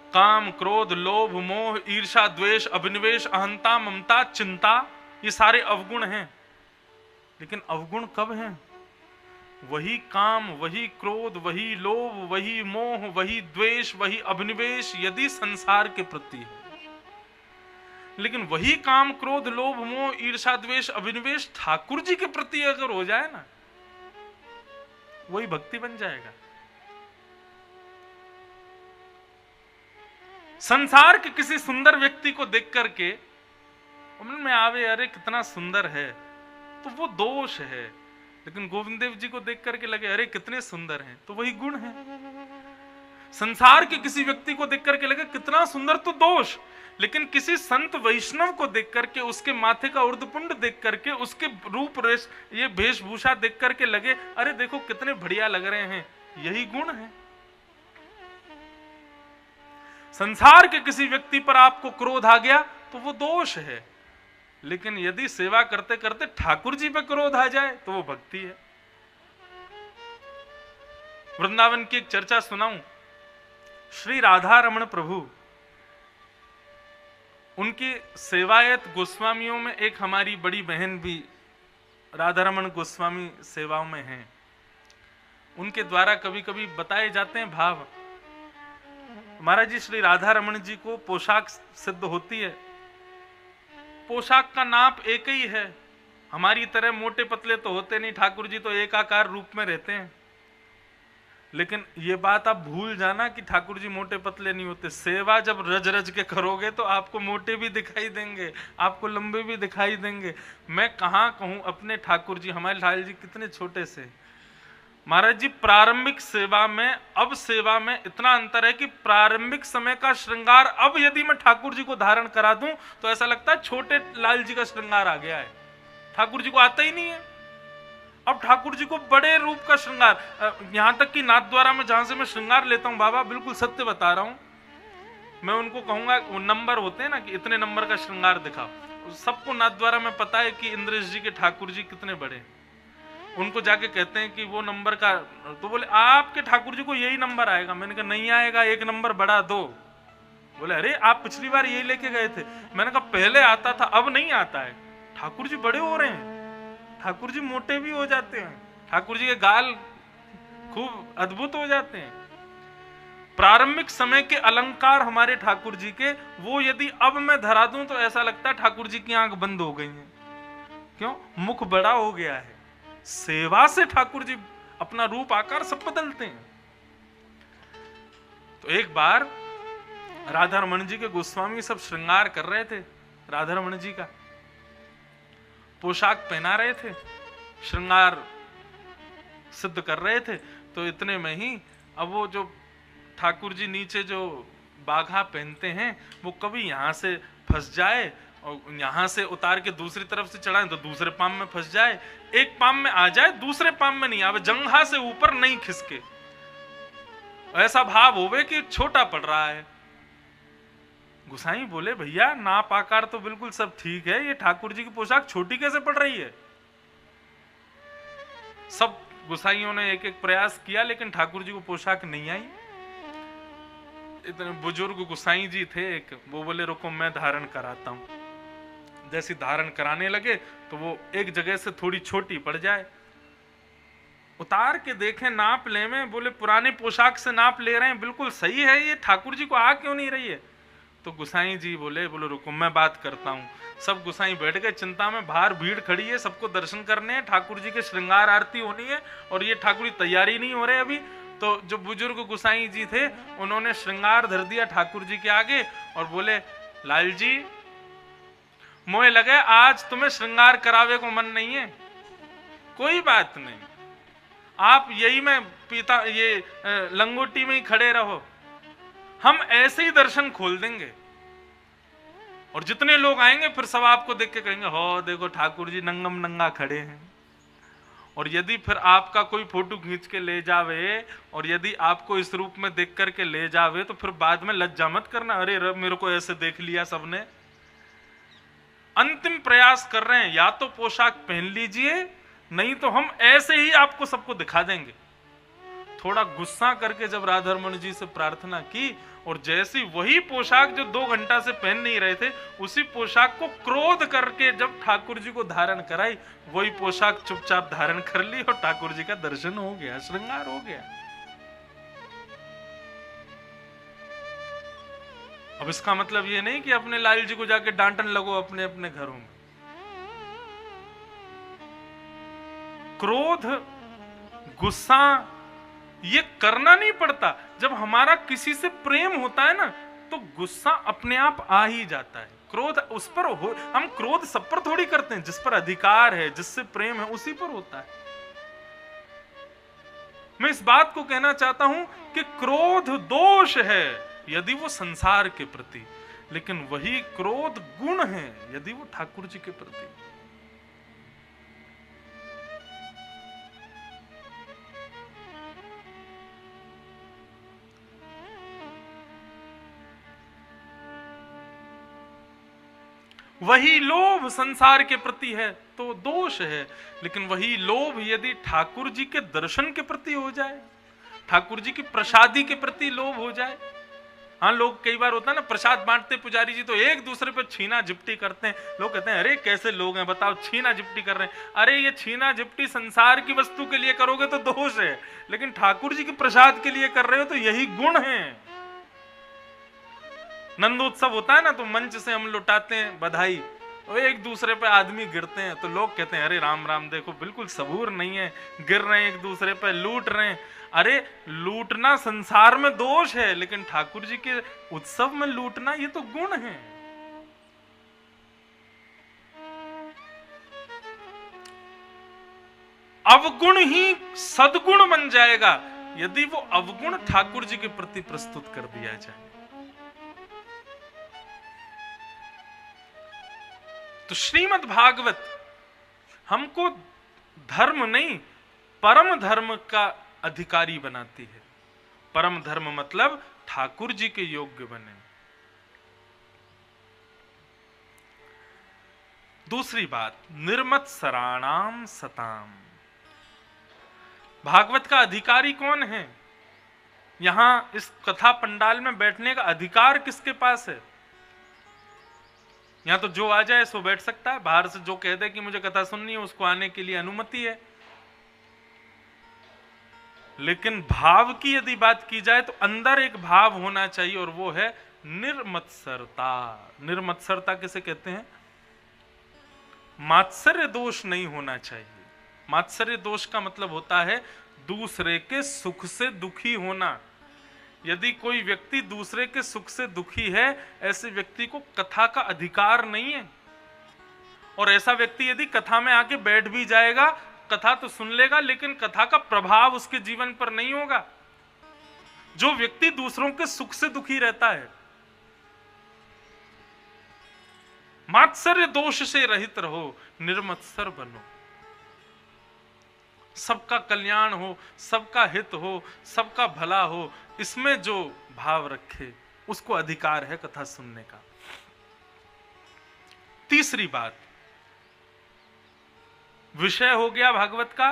काम, क्रोध, लोभ, मोह, ईर्ष्या, द्वेष, अभिनिवेश, अहंता, ममता, चिंता, ये सारे अवगुण हैं। लेकिन अवगुण कब हैं? वही काम, वही क्रोध, वही लोभ, वही मोह, वही द्वेष, वही अभिनिवेश यदि संसार के प्रति है। लेकिन वही काम, क्रोध, लोभ, मोह, ईर्ष्या, द्वेष, अभिनिवेश ठाकुर जी के प्रति अगर हो जाए ना, वही भक्ति बन जाएगा। संसार के किसी सुंदर व्यक्ति को देख करके मन में आवे अरे कितना सुंदर है, तो वो दोष है। लेकिन गोविंद देव जी को देख करके लगे अरे कितने सुंदर हैं, तो वही गुण है। संसार के किसी व्यक्ति को देख करके लगे कितना सुंदर, तो दोष। लेकिन किसी संत वैष्णव को देख करके, उसके माथे का उर्धपुंड देख करके, उसके रूप रेश, ये वेशभूषा देख करके लगे अरे देखो कितने बढ़िया लग रहे हैं, यही गुण है। संसार के किसी व्यक्ति पर आपको क्रोध आ गया तो वो दोष है। लेकिन यदि सेवा करते करते ठाकुर जी पे क्रोध आ जाए तो वो भक्ति है। वृंदावन की एक चर्चा सुनाऊं। श्री राधा रमण प्रभु, उनकी सेवायत गोस्वामियों में एक हमारी बड़ी बहन भी राधा रमण गोस्वामी सेवाओं में हैं। उनके द्वारा कभी कभी बताए जाते हैं भाव। महाराज जी, श्री राधा रमण जी को पोशाक सिद्ध होती है। पोशाक का नाप एक ही है, हमारी तरह मोटे पतले तो होते नहीं, ठाकुर जी तो एक आकार रूप में रहते हैं। लेकिन ये बात आप भूल जाना कि ठाकुर जी मोटे पतले नहीं होते। सेवा जब रज रज के करोगे तो आपको मोटे भी दिखाई देंगे, आपको लंबे भी दिखाई देंगे। मैं कहाँ कहूँ अपने ठाकुर जी, हमारे ठाकुर जी कितने छोटे से। महाराज जी, प्रारंभिक सेवा में अब सेवा में इतना अंतर है कि प्रारंभिक समय का श्रृंगार अब यदि मैं ठाकुर जी को धारण करा दूं तो ऐसा लगता है छोटे लाल जी का श्रृंगार आ गया है। ठाकुर जी को आता ही नहीं है। अब ठाकुर जी को बड़े रूप का श्रृंगार, यहां तक कि नाथ द्वारा में जहां से मैं श्रृंगार लेता हूं, बाबा बिल्कुल सत्य बता रहा हूं, मैं उनको कहूंगा वो नंबर होते हैं ना कि इतने नंबर का श्रृंगार दिखाओ। सबको नाथ द्वारा में पता है कि इंद्रेश जी के ठाकुर जी कितने बड़े हैं। उनको जाके कहते हैं कि वो नंबर का, तो बोले आपके ठाकुर जी को यही नंबर आएगा। मैंने कहा नहीं आएगा, एक नंबर बढ़ा दो। बोले अरे आप पिछली बार यही लेके गए थे। मैंने कहा पहले आता था, अब नहीं आता है। ठाकुर जी बड़े हो रहे हैं, ठाकुर जी मोटे भी हो जाते हैं, ठाकुर जी के गाल खूब अद्भुत हो जाते हैं। प्रारंभिक समय के अलंकार हमारे ठाकुर जी के, वो यदि अब मैं धरा दूं तो ऐसा लगता है ठाकुर जी की आंख बंद हो गई है। क्यों? मुख बड़ा हो गया है। सेवा से ठाकुर जी अपना रूप आकार सब बदलते हैं। तो एक बार राधा रमण जी के गोस्वामी सब श्रृंगार कर रहे थे, राधा रमण जी का पोशाक पहना रहे थे, श्रृंगार सिद्ध कर रहे थे। तो इतने में ही अब वो जो ठाकुर जी नीचे जो बाघा पहनते हैं वो कभी यहां से फंस जाए और यहां से उतार के दूसरी तरफ से चढ़ाए तो दूसरे पाम में फंस जाए, एक पाम में आ जाए दूसरे पाम में नहीं आवे, जंघा से ऊपर नहीं खिसके, ऐसा भाव होवे कि छोटा पड़ रहा है। गुसाई बोले भैया नाप आकार तो बिल्कुल सब ठीक है, ये ठाकुर जी की पोशाक छोटी कैसे पड़ रही है? सब गुसाइयों ने एक एक प्रयास किया लेकिन ठाकुर जी को पोशाक नहीं आई। इतने बुजुर्ग गुसाई जी थे एक, वो बोले रुको मैं धारण कराता हूं। जैसे धारण कराने लगे तो वो एक जगह से थोड़ी छोटी पड़ जाए, उतार के देखें नाप ले में, बोले पुराने पोशाक से नाप ले रहे हैं, बिल्कुल सही है, ये ठाकुर जी को आ क्यों नहीं रही है? तो गुसाई जी बोले रुको मैं बात करता हूँ। सब गुसाई बैठ गए चिंता में, बाहर भीड़ खड़ी है, सबको दर्शन करने हैं, ठाकुर जी के श्रृंगार आरती होनी है और ये ठाकुर जी तैयारी नहीं हो रहे अभी। तो जो बुजुर्ग गुसाई जी थे उन्होंने श्रृंगार धर दिया ठाकुर जी के आगे और बोले लाल जी मोए लगे आज तुम्हें श्रृंगार करावे को मन नहीं है, कोई बात नहीं, आप यही में पीता ये लंगोटी में ही खड़े रहो, हम ऐसे ही दर्शन खोल देंगे और जितने लोग आएंगे फिर सब आपको देख के कहेंगे हो देखो ठाकुर जी नंगम नंगा खड़े हैं। और यदि फिर आपका कोई फोटो खींच के ले जावे और यदि आपको इस रूप में देख करके ले जावे तो फिर बाद में लज्जा मत करना, अरे रब मेरे को ऐसे देख लिया सबने। अंतिम प्रयास कर रहे हैं, या तो पोशाक पहन लीजिए नहीं तो हम ऐसे ही आपको सबको दिखा देंगे। थोड़ा गुस्सा करके जब राधा रमन जी से प्रार्थना की और जैसी वही पोशाक जो 2 घंटा से पहन नहीं रहे थे उसी पोशाक को क्रोध करके जब ठाकुर जी को धारण कराई, वही पोशाक चुपचाप धारण कर ली और ठाकुर जी का दर्शन हो गया, श्रृंगार हो गया। अब इसका मतलब ये नहीं कि अपने लाल जी को जाके डांटन लगो अपने अपने घरों में। क्रोध गुस्सा ये करना नहीं पड़ता। जब हमारा किसी से प्रेम होता है ना तो गुस्सा अपने आप आ ही जाता है, क्रोध उस पर हो, हम क्रोध सब पर थोड़ी करते हैं, जिस पर अधिकार है जिससे प्रेम है उसी पर होता है। मैं इस बात को कहना चाहता हूं कि क्रोध दोष है यदि वो संसार के प्रति, लेकिन वही क्रोध गुण है यदि वो ठाकुर जी के प्रति। वही लोभ संसार के प्रति है तो दोष है, लेकिन वही लोभ यदि ठाकुर जी के दर्शन के प्रति हो जाए, ठाकुर जी की प्रसादी के प्रति लोभ हो जाए। हाँ, लोग कई बार होता है ना प्रसाद बांटते पुजारी जी तो एक दूसरे पर छीना झिपटी करते हैं। लोग कहते हैं अरे कैसे लोग हैं बताओ छीना झिपटी कर रहे हैं। अरे ये छीना झिपटी संसार की वस्तु के लिए करोगे तो दोष है, लेकिन ठाकुर जी के प्रसाद के लिए कर रहे हो तो यही गुण है। नंदोत्सव होता है ना तो मंच से हम लुटाते हैं बधाई, तो एक दूसरे पे आदमी गिरते हैं तो लोग कहते हैं अरे राम राम देखो बिल्कुल सबूर नहीं है, गिर रहे हैं एक दूसरे पे, लूट रहे हैं। अरे लूटना संसार में दोष है, लेकिन ठाकुर जी के उत्सव में लूटना ये तो गुण है। अवगुण ही सद्गुण बन जाएगा यदि वो अवगुण ठाकुर जी के प्रति प्रस्तुत कर दिया जाए। तो श्रीमद् भागवत हमको धर्म नहीं परम धर्म का अधिकारी बनाती है। परम धर्म मतलब ठाकुर जी के योग्य बने। दूसरी बात, निर्मत्सराणाम सताम। भागवत का अधिकारी कौन है? यहां इस कथा पंडाल में बैठने का अधिकार किसके पास है? यहां तो जो आ जाए सो बैठ सकता है, बाहर से जो कह दे कि मुझे कथा सुननी है उसको आने के लिए अनुमति है। लेकिन भाव की यदि बात की जाए तो अंदर एक भाव होना चाहिए और वो है निर्मत्सरता। निर्मत्सरता किसे कहते हैं? मात्सर्य दोष नहीं होना चाहिए। मात्सर्य दोष का मतलब होता है दूसरे के सुख से दुखी होना। यदि कोई व्यक्ति दूसरे के सुख से दुखी है, ऐसे व्यक्ति को कथा का अधिकार नहीं है। और ऐसा व्यक्ति यदि कथा में आके बैठ भी जाएगा, कथा तो सुन लेगा लेकिन कथा का प्रभाव उसके जीवन पर नहीं होगा। जो व्यक्ति दूसरों के सुख से दुखी रहता है, मात्सर्य दोष से रहित रहो, निर्मत्सर बनो। सबका कल्याण हो, सबका हित हो, सबका भला हो, इसमें जो भाव रखे उसको अधिकार है कथा सुनने का। तीसरी बात, विषय हो गया भागवत का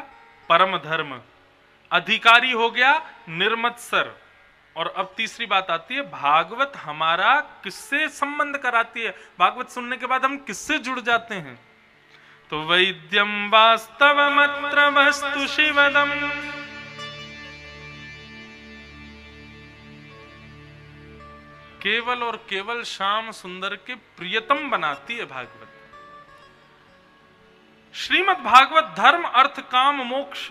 परम धर्म, अधिकारी हो गया निर्मत्सर, और अब तीसरी बात आती है, भागवत हमारा किससे संबंध कराती है? भागवत सुनने के बाद हम किससे जुड़ जाते हैं? तो वैद्यम वास्तवमत्र वस्तु शिवदम, केवल और केवल श्याम सुंदर के प्रियतम बनाती है भागवत। श्रीमद् भागवत धर्म अर्थ काम मोक्ष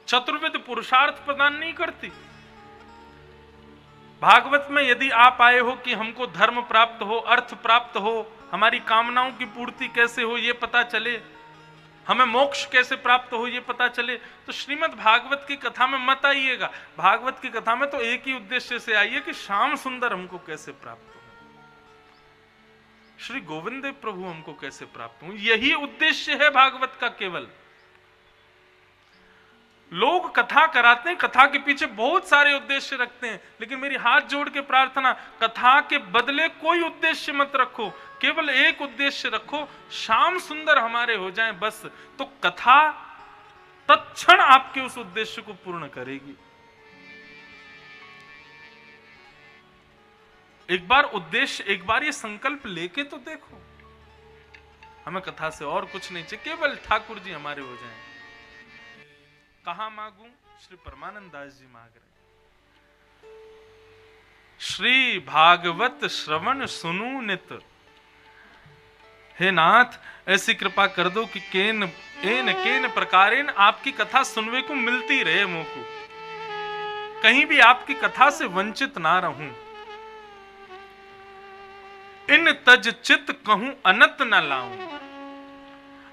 चतुर्विध पुरुषार्थ प्रदान नहीं करती। भागवत में यदि आप आए हो कि हमको धर्म प्राप्त हो, अर्थ प्राप्त हो, हमारी कामनाओं की पूर्ति कैसे हो ये पता चले, हमें मोक्ष कैसे प्राप्त हो ये पता चले, तो श्रीमद् भागवत की कथा में मत आइएगा। भागवत की कथा में तो एक ही उद्देश्य से आइए कि श्याम सुंदर हमको कैसे प्राप्त हो, श्री गोविंद देव प्रभु हमको कैसे प्राप्त हो, यही उद्देश्य है भागवत का केवल। लोग कथा कराते हैं, कथा के पीछे बहुत सारे उद्देश्य रखते हैं, लेकिन मेरी हाथ जोड़ के प्रार्थना, कथा के बदले कोई उद्देश्य मत रखो, केवल एक उद्देश्य रखो, श्याम सुंदर हमारे हो जाएं बस। तो कथा तत्क्षण आपके उस उद्देश्य को पूर्ण करेगी। एक बार उद्देश्य, एक बार ये संकल्प लेके तो देखो, हमें कथा से और कुछ नहीं चाहिए, केवल ठाकुर जी हमारे हो जाएं। कहां मांगू? श्री परमानंद दास जी मांग रहे, श्री भागवत श्रवण सुनू नित। हे नाथ, ऐसी कृपा कर दो कि केन प्रकारेन आपकी कथा सुनने को मिलती रहे मुंह को, कहीं भी आपकी कथा से वंचित ना रहूं। इन तज चित कहूं अनत न लाऊं।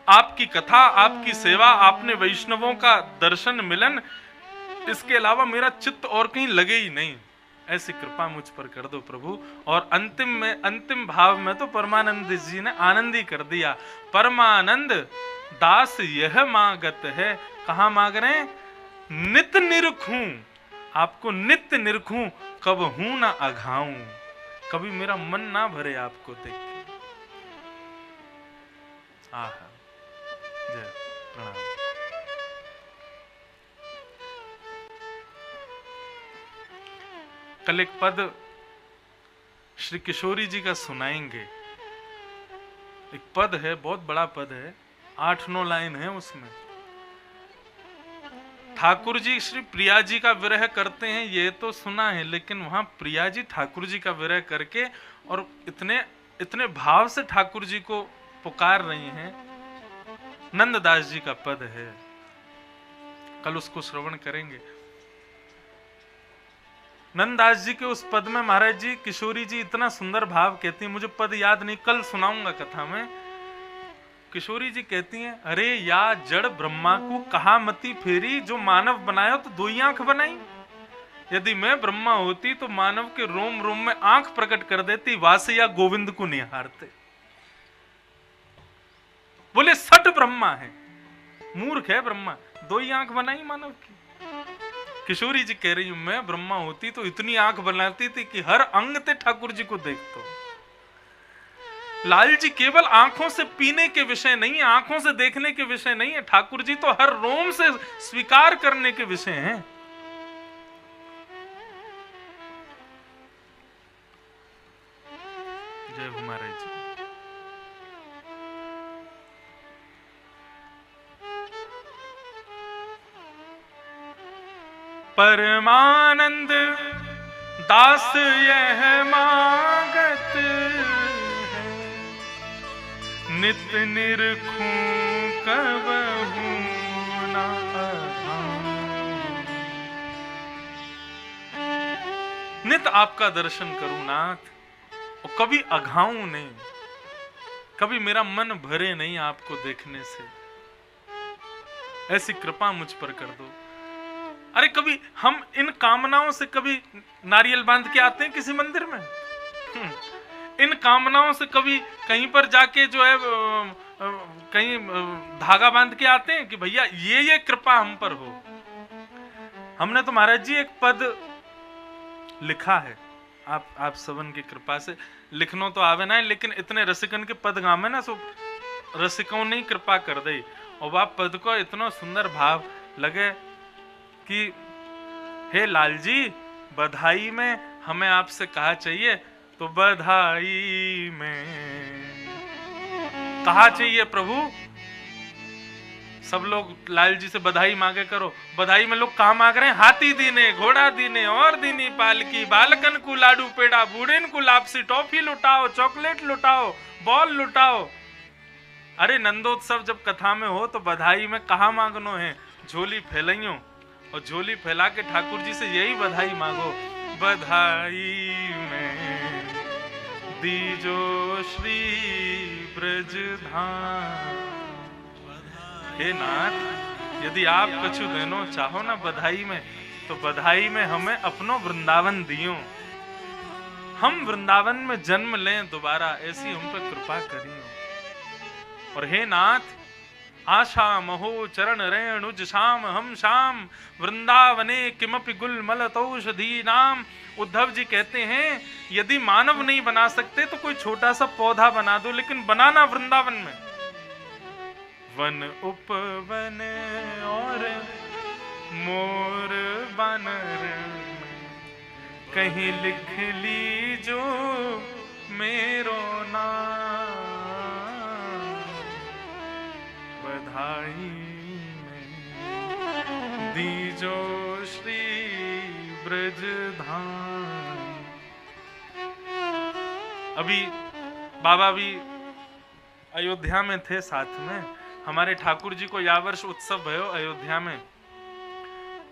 आपकी कथा, आपकी सेवा, आपने वैष्णवों का दर्शन मिलन, इसके अलावा मेरा चित्त और कहीं लगे ही नहीं। ऐसी कृपा मुझ पर कर दो प्रभु। और अंतिम भाव में तो परमानंद जी ने आनंद ही कर दिया। परमानंद दास यह मांगत है, कहां मांग रहे हैं? नित निरखूं, आपको नित्य निरखूं, कब हूं ना अघाऊं, कभी मेरा मन ना भरे आपको देख के। आहा, जय प्रणाम। कल एक पद श्री किशोरी जी का सुनाएंगे। एक पद है, बहुत बड़ा पद है, 8-9 लाइन है उसमें। ठाकुर जी श्री प्रिया जी का विरह करते हैं ये तो सुना है, लेकिन वहां प्रिया जी ठाकुर जी का विरह करके और इतने भाव से ठाकुर जी को पुकार रही हैं। नंददास जी का पद है, कल उसको श्रवण करेंगे। नंददास जी के उस पद में महाराज जी, किशोरी जी इतना सुंदर भाव कहती हैं, मुझे पद याद नहीं, कल सुनाऊंगा कथा में। किशोरी जी कहती हैं, अरे या जड़ ब्रह्मा को कहा मती फेरी, जो मानव बनाया तो 2 ही आंख बनाई। यदि मैं ब्रह्मा होती तो मानव के रोम रोम में आंख प्रकट कर देती, वास या गोविंद को निहारते। बोले सट ब्रह्मा है, मूर्ख है ब्रह्मा, 2 ही आंख बनाई मानव की। किशोरी जी कह रही हूं, मैं ब्रह्मा होती तो इतनी आंख बनाती थी कि हर अंग ते ठाकुर जी को देखतो। लाल जी केवल आंखों से पीने के विषय नहीं है, आंखों से देखने के विषय नहीं है, ठाकुर जी तो हर रोम से स्वीकार करने के विषय हैं। जय हो महाराज जी। परमानंद दास यह मांगत है, नित निरखूं कबहू ना अघाऊं। नित आपका दर्शन करूं नाथ, और कभी अघाऊं नहीं, कभी मेरा मन भरे नहीं आपको देखने से। ऐसी कृपा मुझ पर कर दो। अरे कभी हम इन कामनाओं से कभी नारियल बांध के आते हैं किसी मंदिर में? इन कामनाओं से कभी कहीं पर जाके जो है कहीं धागा बांध के आते हैं कि भैया ये कृपा हम पर हो। हमने तो महाराज जी एक पद लिखा है, आप सबन की कृपा से लिखनो तो आवे ना, लेकिन इतने रसिकन के पद गामे ना, सो रसिकों ने कृपा कर दी। और वह पद को इतना सुंदर भाव लगे कि हे लाल जी, बधाई में हमें आपसे कहा चाहिए, तो बधाई में कहा चाहिए प्रभु। सब लोग लाल जी से बधाई मांगे करो। बधाई में लोग कहा मांग रहे हैं? हाथी दीने, घोड़ा दीने, और दीनी पालकी, बालकन को लाडू पेड़ा, बूढ़ेन को लापसी, टॉफी लुटाओ, चॉकलेट लुटाओ, बॉल लुटाओ। अरे नंदोत्सव जब कथा में हो तो बधाई में कहा मांगनो है? झोली फैलाइयो, और झोली फैला के ठाकुर जी से यही बधाई मांगो, बधाई में दीजो श्री ब्रज धाम। हे नाथ, यदि आप कछु देनो चाहो ना बधाई में, तो बधाई में हमें अपनो वृंदावन दियो, हम वृंदावन में जन्म लें दोबारा, ऐसी हम पे कृपा करियो। और हे नाथ, आशा महो चरण रेणुज शाम हम शाम वृंदावने किमपि गुलमल तौषधि नाम। उद्धव जी कहते हैं यदि मानव नहीं बना सकते तो कोई छोटा सा पौधा बना दो, लेकिन बनाना वृंदावन में। वन उपवन और मोर बानर कहीं लिख लीजो मेरो नाम, बधाई में दीजो श्री ब्रज धाम। अभी बाबा भी अयोध्या में थे, साथ में हमारे ठाकुर जी को या वर्ष उत्सव भयो अयोध्या में।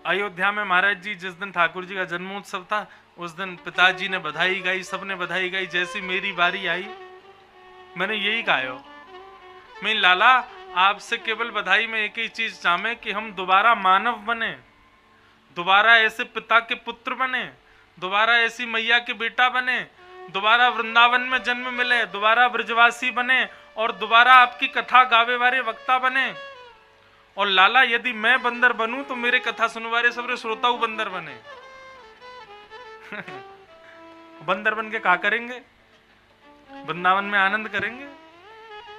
अयोध्या में महाराज जी जिस दिन ठाकुर जी का जन्मोत्सव था, उस दिन पिताजी ने बधाई गाई, सबने बधाई गाई। जैसी मेरी बारी आई, मैंने यही गायो, मैं लाला आपसे केवल बधाई में एक ही चीज चाहे कि हम दोबारा मानव बने, दोबारा ऐसे पिता के पुत्र बने, दोबारा ऐसी मैया के बेटा बने, दोबारा वृंदावन में जन्म मिले, दोबारा ब्रजवासी बने, और दोबारा आपकी कथा गावे वाले वक्ता बने। और लाला यदि मैं बंदर बनूं तो मेरे कथा सुनने वाले सब श्रोताऊ बंदर बने। बंदर बन के क्या करेंगे? वृंदावन में आनंद करेंगे,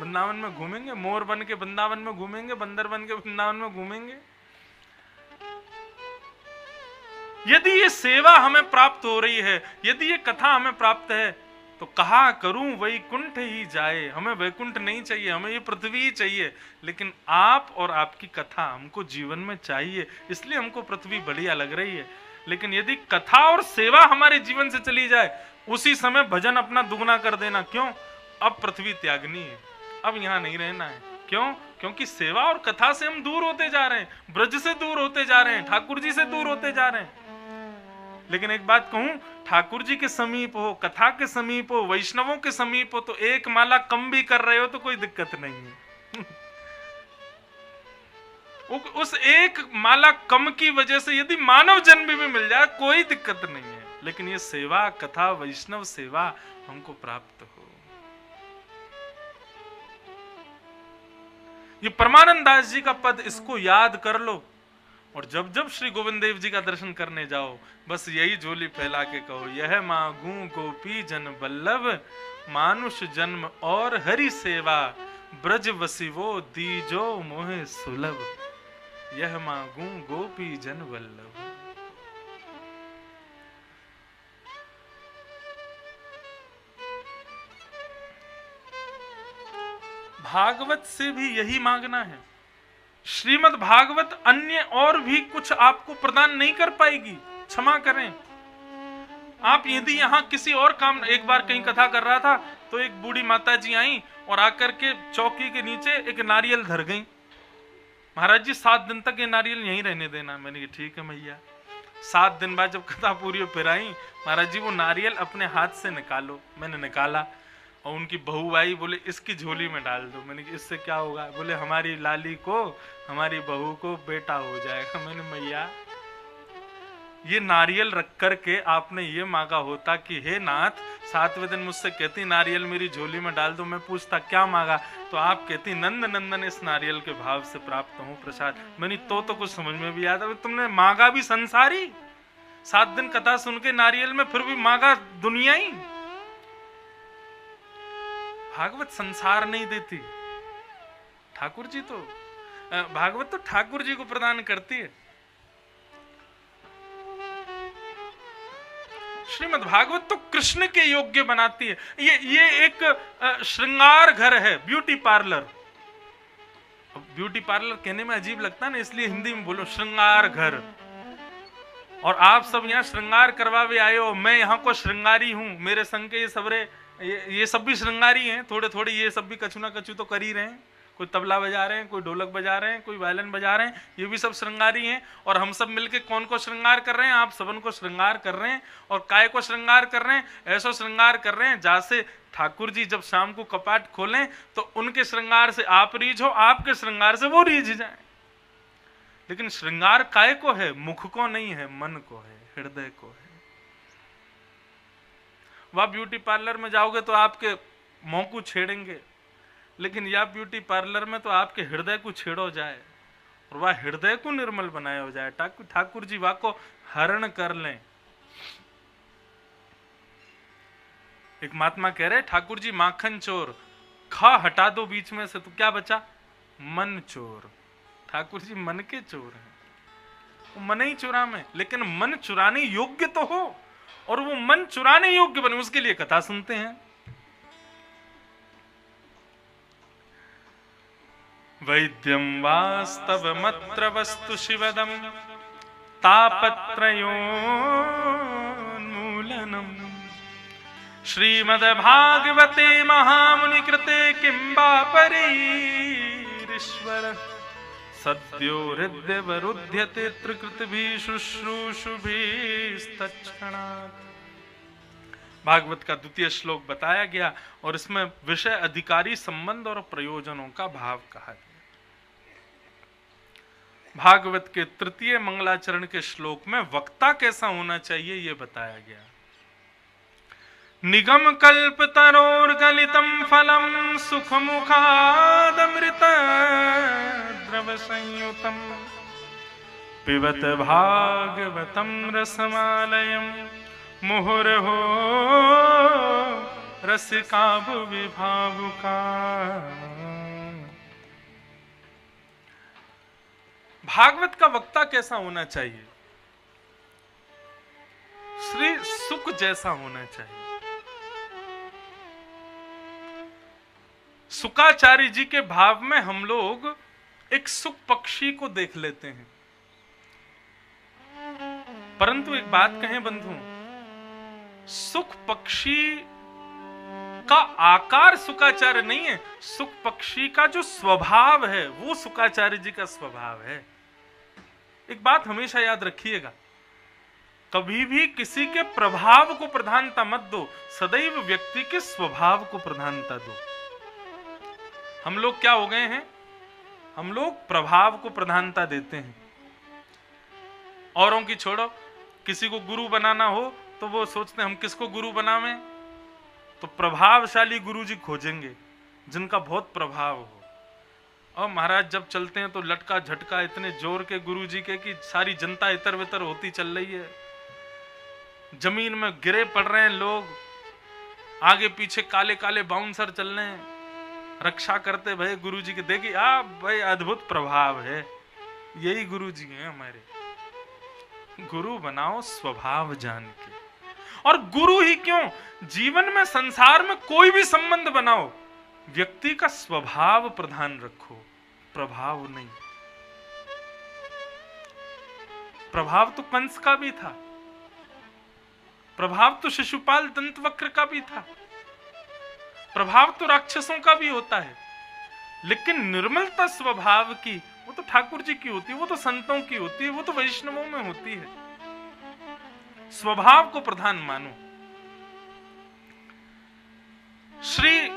वृंदावन में घूमेंगे, मोर बन के वृंदावन में घूमेंगे, बंदर बन के वृंदावन में घूमेंगे। यदि ये सेवा हमें प्राप्त हो रही है, यदि ये कथा हमें प्राप्त है, तो कहा करूं वैकुंठ ही जाए। हमें वैकुंठ नहीं चाहिए, हमें ये पृथ्वी ही चाहिए, लेकिन आप और आपकी कथा हमको जीवन में चाहिए, इसलिए हमको पृथ्वी बढ़िया लग रही है। लेकिन यदि कथा और सेवा हमारे जीवन से चली जाए, उसी समय भजन अपना दुगना कर देना। क्यों? अब पृथ्वी त्यागनी है, अब यहां नहीं रहना है। क्यों? क्योंकि सेवा और कथा से हम दूर होते जा रहे हैं, ब्रज से दूर होते जा रहे हैं, ठाकुर जी से दूर होते जा रहे हैं। लेकिन एक बात कहूं, ठाकुर जी के समीप हो, कथा के समीप हो, वैष्णवों के समीप हो, तो एक माला कम भी कर रहे हो तो कोई दिक्कत नहीं है। उस एक माला कम की वजह से यदि मानव जन्म भी मिल जाए कोई दिक्कत नहीं है, लेकिन ये सेवा, कथा, वैष्णव सेवा हमको प्राप्त हो। ये परमानंद दास जी का पद, इसको याद कर लो, और जब जब श्री गोविंद देव जी का दर्शन करने जाओ, बस यही झोली फैला के कहो, यह मांगू गोपी जन बल्लभ, मानुष जन्म और हरि सेवा, ब्रज वसिवो दीजो मोहे सुलभ। यह मांगू गोपी जन वल्लभ। भागवत से भी यही मांगना है। श्रीमद् भागवत अन्य और भी कुछ आपको प्रदान नहीं कर पाएगी, क्षमा करें। आप यदि यहाँ किसी और काम, एक बार कहीं कथा कर रहा था तो एक बूढ़ी माता जी आई और आकर के चौकी के नीचे एक नारियल धर गई। महाराज जी 7 दिन तक ये नारियल यहीं रहने देना। मैंने कहा ठीक है मैया। 7 दिन बाद जब कथा पूरी फिर आई, महाराज जी वो नारियल अपने हाथ से निकालो। मैंने निकाला और उनकी बहू आई, बोले इसकी झोली में डाल दो। मैंने कहा इससे क्या होगा? बोले हमारी लाली को, हमारी बहू को बेटा हो जाएगा। मैंने मैया ये नारियल रख करके आपने ये मांगा होता कि हे नाथ 7वें दिन मुझसे कहती नारियल मेरी झोली में डाल दो, मैं पूछता क्या मांगा, तो आप कहती नंद नंदन इस नारियल के भाव से प्राप्त हूँ प्रसाद। मैंने तो कुछ समझ में भी आया था, तुमने मांगा भी संसारी, 7 दिन कथा सुन के नारियल में, फिर भी मांगा दुनिया ही। भागवत संसार नहीं देती, ठाकुर जी तो, भागवत तो ठाकुर जी को प्रदान करती है। श्रीमद् भागवत तो कृष्ण के योग्य बनाती है। ये एक श्रृंगार घर है, ब्यूटी पार्लर। ब्यूटी पार्लर कहने में अजीब लगता है ना, इसलिए हिंदी में बोलो श्रृंगार घर। और आप सब यहाँ श्रृंगार करवावे आए हो, मैं यहाँ को श्रृंगारी हूँ। मेरे संग के ये सबरे ये सब भी श्रृंगारी हैं, थोड़े थोड़े ये सब भी कछु ना कछु तो कर ही रहे हैं। कोई तबला बजा रहे हैं, कोई ढोलक बजा रहे हैं, कोई वायलिन बजा रहे हैं, ये भी सब श्रृंगारी हैं। और हम सब मिलके कौन को श्रृंगार कर रहे हैं? आप सबन को श्रृंगार कर रहे हैं। और काय को श्रृंगार कर रहे हैं? ऐसा श्रृंगार कर रहे हैं जैसे ठाकुर जी जब शाम को कपाट खोलें तो उनके श्रृंगार से आप रीझ हो, आपके श्रृंगार से वो रीझ जाए। लेकिन श्रृंगार काय को है? मुख को नहीं है, मन को है, हृदय को है। वह ब्यूटी पार्लर में जाओगे तो आपके मुंह को छेड़ेंगे, लेकिन या ब्यूटी पार्लर में तो आपके हृदय को छेड़ो जाए और वह हृदय को निर्मल बनाया हो जाए। ठाकुर जी वाह को हरण कर लें। एक महात्मा कह रहे ठाकुर जी माखन चोर, खा हटा दो बीच में से तो क्या बचा? मन चोर। ठाकुर जी मन के चोर हैं, वो मन ही चुरा में, लेकिन मन चुराने योग्य तो हो, और वो मन चुराने योग्य बने उसके लिए कथा सुनते हैं। वैद्यम वास्तवमत्र वस्तु शिवदम तापत्रयोन्मूलनम श्रीमद्भागवते महामुनि कृते किंबा परीरीश्वर सद्यो हृदयवरुध्यते त्रिकृतभिः शुश्रूषुभिस्तत्क्षणात्। भागवत का द्वितीय श्लोक बताया गया और इसमें विषय अधिकारी संबंध और प्रयोजनों का भाव कहा गया। भागवत के तृतीय मंगलाचरण के श्लोक में वक्ता कैसा होना चाहिए ये बताया गया। निगम कल्प तरोर्गलितम फलम सुख मुखादमृत द्रव संयुतम पिबत भागवतम रसमालयम मुहुर्हो रसिका भुवि भावुका। भागवत का वक्ता कैसा होना चाहिए? श्री सुख जैसा होना चाहिए। सुकाचार्य जी के भाव में हम लोग एक सुख पक्षी को देख लेते हैं, परंतु एक बात कहें बंधु, सुख पक्षी का आकार सुकाचार्य नहीं है, सुख पक्षी का जो स्वभाव है वो सुकाचार्य जी का स्वभाव है। एक बात हमेशा याद रखिएगा, कभी भी किसी के प्रभाव को प्रधानता मत दो, सदैव व्यक्ति के स्वभाव को प्रधानता दो। हम लोग क्या हो गए हैं? हम लोग प्रभाव को प्रधानता देते हैं। औरों की छोड़ो, किसी को गुरु बनाना हो तो वो सोचते हैं हम किसको गुरु बनावें, तो प्रभावशाली गुरु जी खोजेंगे जिनका बहुत प्रभाव हो। और महाराज जब चलते हैं तो लटका झटका इतने जोर के गुरु जी के कि सारी जनता इतर वितर होती चल रही है, जमीन में गिरे पड़ रहे हैं लोग, आगे पीछे काले काले बाउंसर चल रहे हैं, रक्षा करते भाई गुरु जी के। देखिए आप भाई अद्भुत प्रभाव है, यही गुरु जी हैं हमारे। गुरु बनाओ स्वभाव जान के, और गुरु ही क्यों, जीवन में संसार में कोई भी संबंध बनाओ, व्यक्ति का स्वभाव प्रधान रखो, प्रभाव नहीं। प्रभाव तो कंस का भी था, प्रभाव तो शिशुपाल दंतवक्र का भी था, प्रभाव तो राक्षसों का भी होता है, लेकिन निर्मलता स्वभाव की वो तो ठाकुर जी की होती है, वो तो संतों की होती है, वो तो वैष्णवों में होती है। स्वभाव को प्रधान मानो। श्री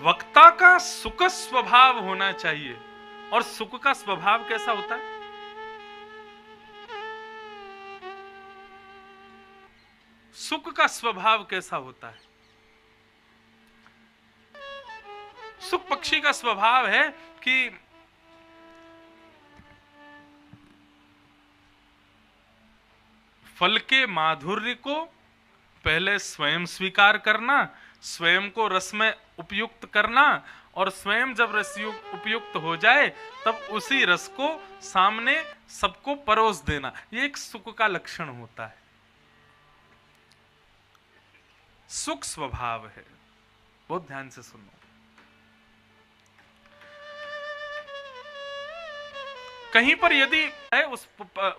वक्ता का सुख स्वभाव होना चाहिए। और सुख का स्वभाव कैसा होता है? सुख का स्वभाव कैसा होता है? सुख पक्षी का स्वभाव है कि फल के माधुर्य को पहले स्वयं स्वीकार करना, स्वयं को रस में उपयुक्त करना, और स्वयं जब रस उपयुक्त हो जाए तब उसी रस को सामने सबको परोस देना। ये एक सुख का लक्षण होता है। सुख स्वभाव है। बहुत ध्यान से सुनो। कहीं पर यदि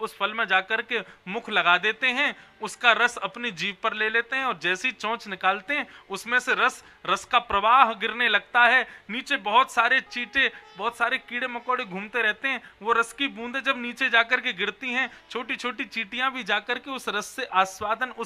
उस फल में जाकर के मुख लगा देते हैं, उसका रस अपनी जीभ पर ले लेते हैं और जैसी चोंच निकालते हैं उसमें से रस का प्रवाह गिरने लगता है। नीचे बहुत सारे चींटे, बहुत सारे कीड़े मकोड़े घूमते रहते हैं। वो रस की बूंदें जब नीचे जाकर के गिरती हैं, छोटी छोटी चींटियां भी जाकर के उस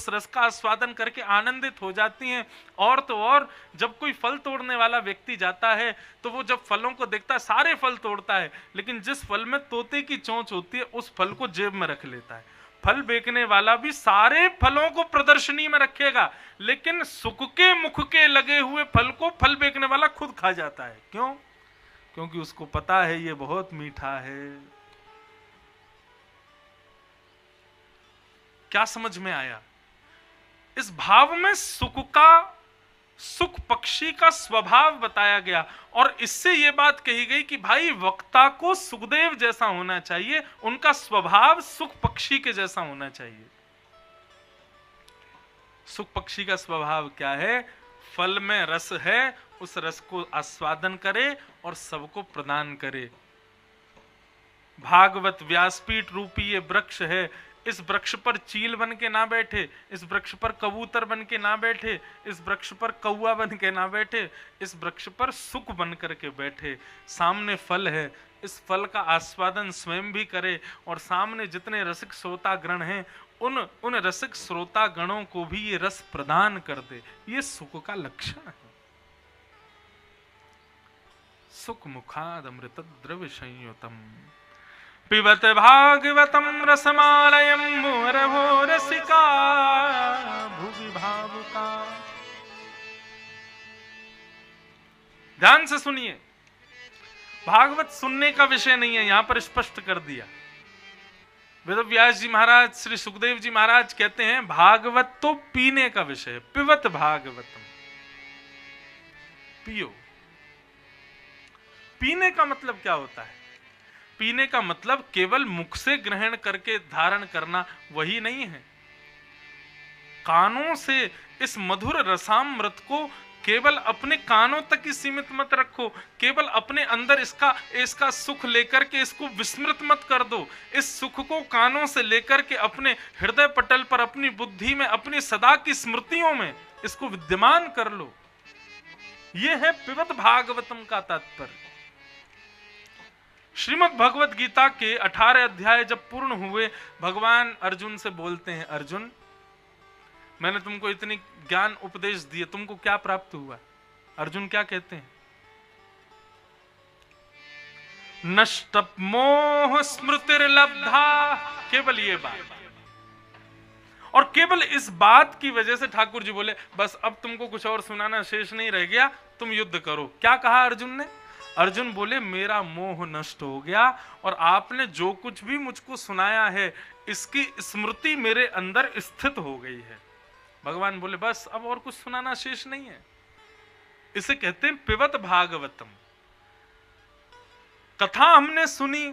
रस का आस्वादन करके आनंदित हो जाती हैं। और तो और जब कोई फल तोड़ने वाला व्यक्ति जाता है तो वो जब फलों को देखता है, सारे फल तोड़ता है, लेकिन जिस फल में तोते की चोंच होती है उस फल को जेब में रख लेता है। फल बेचने वाला भी सारे फलों को प्रदर्शनी में रखेगा, लेकिन सुख के मुख के लगे हुए फल को फल बेचने वाला खुद खा जाता है। क्यों? क्योंकि उसको पता है ये बहुत मीठा है। क्या समझ में आया? इस भाव में सुख पक्षी का स्वभाव बताया गया और इससे यह बात कही गई कि भाई वक्ता को सुखदेव जैसा होना चाहिए, उनका स्वभाव सुख पक्षी के जैसा होना चाहिए। सुख पक्षी का स्वभाव क्या है? फल में रस है, उस रस को आस्वादन करे और सबको प्रदान करे। भागवत व्यासपीठ रूपी ये वृक्ष है, इस वृक्ष पर चील बन के ना बैठे, इस वृक्ष पर कबूतर बन के ना बैठे, इस वृक्ष पर कौआ बन के ना बैठे, इस वृक्ष पर सुख बन करके बैठे। सामने फल है, इस फल का आस्वादन स्वयं भी करे और सामने जितने रसिक श्रोता गण हैं उन रसिक श्रोता गणों को भी ये रस प्रदान कर दे। ये सुख का लक्षण है। सुख मुखाद अमृत द्रव्य संयुतम पिबत भागवतम रसमालयम मुहुरभो रसिका भुवि भावुका। ध्यान से सुनिए, भागवत सुनने का विषय नहीं है, यहां पर स्पष्ट कर दिया। वेद व्यास जी महाराज, श्री सुखदेव जी महाराज कहते हैं भागवत तो पीने का विषय है। पिबत भागवतम, पियो। पीने का मतलब क्या होता है? पीने का मतलब केवल मुख से ग्रहण करके धारण करना वही नहीं है। कानों से इस मधुर रसामृत को केवल अपने कानों तक ही सीमित मत रखो, केवल अपने अंदर इसका सुख लेकर के इसको विस्मृत मत कर दो। इस सुख को कानों से लेकर के अपने हृदय पटल पर, अपनी बुद्धि में, अपनी सदा की स्मृतियों में इसको विद्यमान कर लो। यह है पिबत भागवतम का तात्पर्य। श्रीमद् भगवत गीता के 18 अध्याय जब पूर्ण हुए, भगवान अर्जुन से बोलते हैं, अर्जुन मैंने तुमको इतनी ज्ञान उपदेश दिए, तुमको क्या प्राप्त हुआ? अर्जुन क्या कहते हैं? नष्ट मोह स्मृतिर्लब्धा। केवल ये बात, और केवल इस बात की वजह से ठाकुर जी बोले बस अब तुमको कुछ और सुनाना शेष नहीं रह गया, तुम युद्ध करो। क्या कहा अर्जुन ने? अर्जुन बोले मेरा मोह नष्ट हो गया और आपने जो कुछ भी मुझको सुनाया है इसकी स्मृति मेरे अंदर स्थित हो गई है। भगवान बोले बस अब और कुछ सुनाना शेष नहीं है। इसे कहते हैं पिबत भागवतम। कथा हमने सुनी,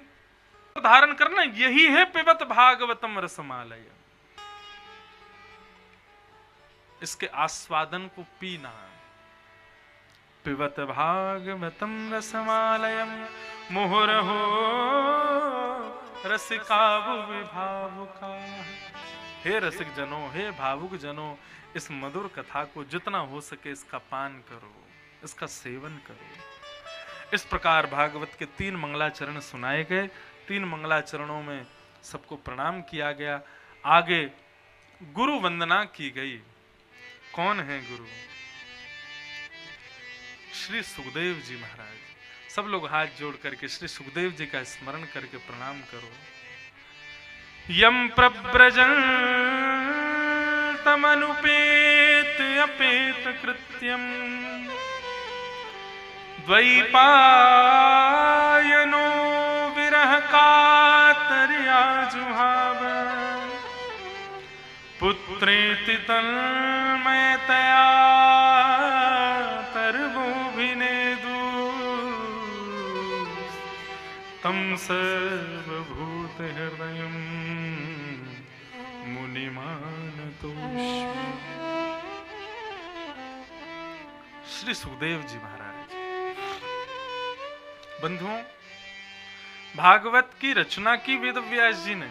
धारण करना, यही है पिबत भागवतम रसमालय। इसके आस्वादन को पीना। पिबत भागवतम रसमालयम मुहुरहो रसिका भुवि भावुका। हे रसिक जनों, हे भावुक जनों, इस मधुर कथा को जितना हो सके इसका पान करो, इसका सेवन करो। इस प्रकार भागवत के 3 मंगलाचरण सुनाए गए। 3 मंगलाचरणों में सबको प्रणाम किया गया। आगे गुरु वंदना की गई। कौन है गुरु? श्री सुखदेव जी महाराज। सब लोग हाथ जोड़ करके श्री सुखदेव जी का स्मरण करके प्रणाम करो। यम प्रव्रजन तमनुपेत अपेत कृत्यम द्वैपायनो विरह कातर्या जुहाव पुत्रेति तन्मयतया तर्वोभिनेदु तम सर्वभूत हृदयम् मुनिमानतोऽस्मि। श्री सुखदेव जी महाराज। बंधुओं, भागवत की रचना की वेद व्यास जी ने,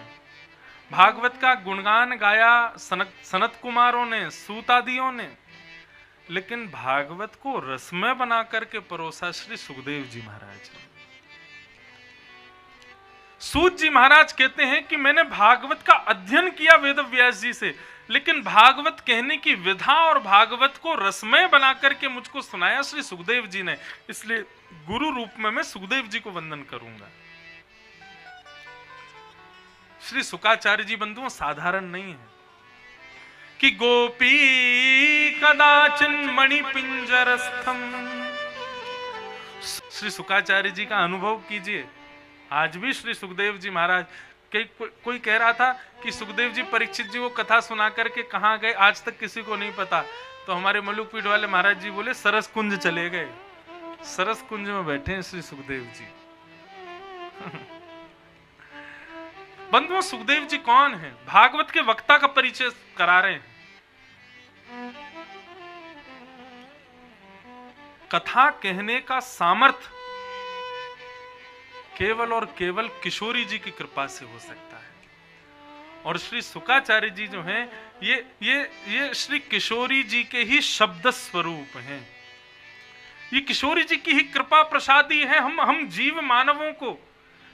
भागवत का गुणगान गाया सनत कुमारों ने, सूत आदियों ने, लेकिन भागवत को रसमय बना करके परोसा श्री सुखदेव जी महाराज ने। सूत जी महाराज कहते हैं कि मैंने भागवत का अध्ययन किया वेद व्यास जी से, लेकिन भागवत कहने की विधा और भागवत को रसमय बना करके मुझको सुनाया श्री सुखदेव जी ने, इसलिए गुरु रूप में मैं सुखदेव जी को वंदन करूंगा। श्री सुकाचार्य जी बंधुओं साधारण नहीं है कि गोपी कदाचिन मणि पिंजरस्थम। श्री सुकाचार्य जी का अनुभव कीजिए। आज भी श्री सुखदेव जी महाराज कोई कह रहा था कि सुखदेव जी परीक्षित जी को कथा सुना करके कहाँ गए, आज तक किसी को नहीं पता। तो हमारे मलुकपीठ वाले महाराज जी बोले सरस कुंज चले गए। सरस कुंज में बैठे हैं श्री सुखदेव जी। बंधुओं, सुखदेव जी कौन है? भागवत के वक्ता का परिचय करा रहे हैं। कथा कहने का सामर्थ्य केवल और केवल किशोरी जी की कृपा से हो सकता है। और श्री सुकाचार्य जी जो हैं, ये श्री किशोरी जी के ही शब्द स्वरूप हैं। ये किशोरी जी की ही कृपा प्रसादी है। हम जीव मानवों को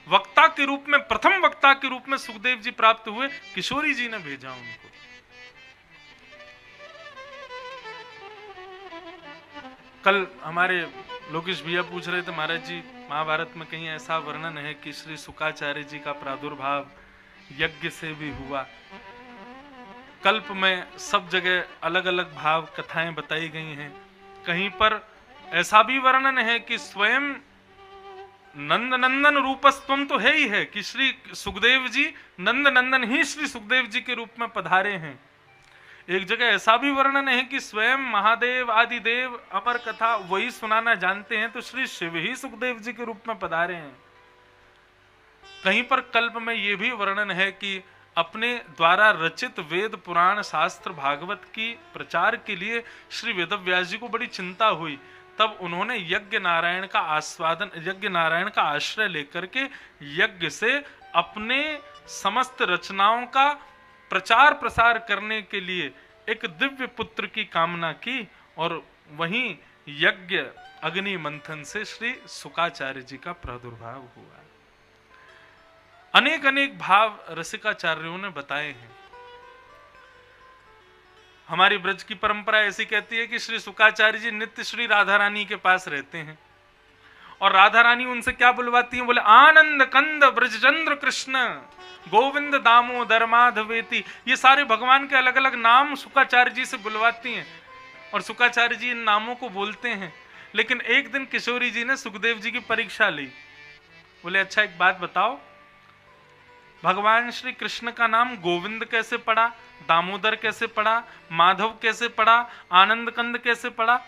वक्ता के रूप में, प्रथम वक्ता के रूप में सुखदेव जी प्राप्त हुए, किशोरी जी ने भेजा उनको। कल हमारे लोकेश भैया पूछ रहे थे, महाराज जी महाभारत में कहीं ऐसा वर्णन है कि श्री सुकाचार्य जी का प्रादुर्भाव यज्ञ से भी हुआ? कल्प में सब जगह अलग अलग भाव कथाएं बताई गई हैं। कहीं पर ऐसा भी वर्णन है कि स्वयं नंद नंदन रूपस्त्वम तो है ही है कि श्री सुखदेव जी नंद नंदन ही श्री सुखदेव जी के रूप में पधारे हैं। एक जगह ऐसा भी वर्णन है कि स्वयं महादेव आदि देव अमर कथा वही सुनाना जानते हैं, तो श्री शिव ही सुखदेव जी के रूप में पधारे हैं। कहीं पर कल्प में यह भी वर्णन है कि अपने द्वारा रचित वेद पुराण शास्त्र भागवत की प्रचार के लिए श्री वेदव्यास जी को बड़ी चिंता हुई। तब उन्होंने यज्ञ नारायण का आश्रय लेकर के यज्ञ से अपने समस्त रचनाओं का प्रचार प्रसार करने के लिए एक दिव्य पुत्र की कामना की, और वहीं यज्ञ अग्नि मंथन से श्री सुकाचार्य जी का प्रादुर्भाव हुआ। अनेक अनेक भाव रसिकाचार्यों ने बताए हैं। हमारी ब्रज की परंपरा ऐसी कहती है कि श्री सुकाचार्य जी नित्य श्री राधा रानी के पास रहते हैं, और राधा रानी उनसे क्या बुलवाती हैं? बोले आनंद कंद ब्रजचंद्र कृष्ण गोविंद दामोदर माधवेति। ये सारे भगवान के अलग अलग नाम सुकाचार्य जी से बुलवाती हैं, और सुकाचार्य जी इन नामों को बोलते हैं। लेकिन एक दिन किशोरी जी ने सुखदेव जी की परीक्षा ली। बोले अच्छा एक बात बताओ, भगवान श्री कृष्ण का नाम गोविंद कैसे पड़ा, दामोदर कैसे पड़ा, माधव कैसे पड़ा, आनंद कंद कैसे पड़ा?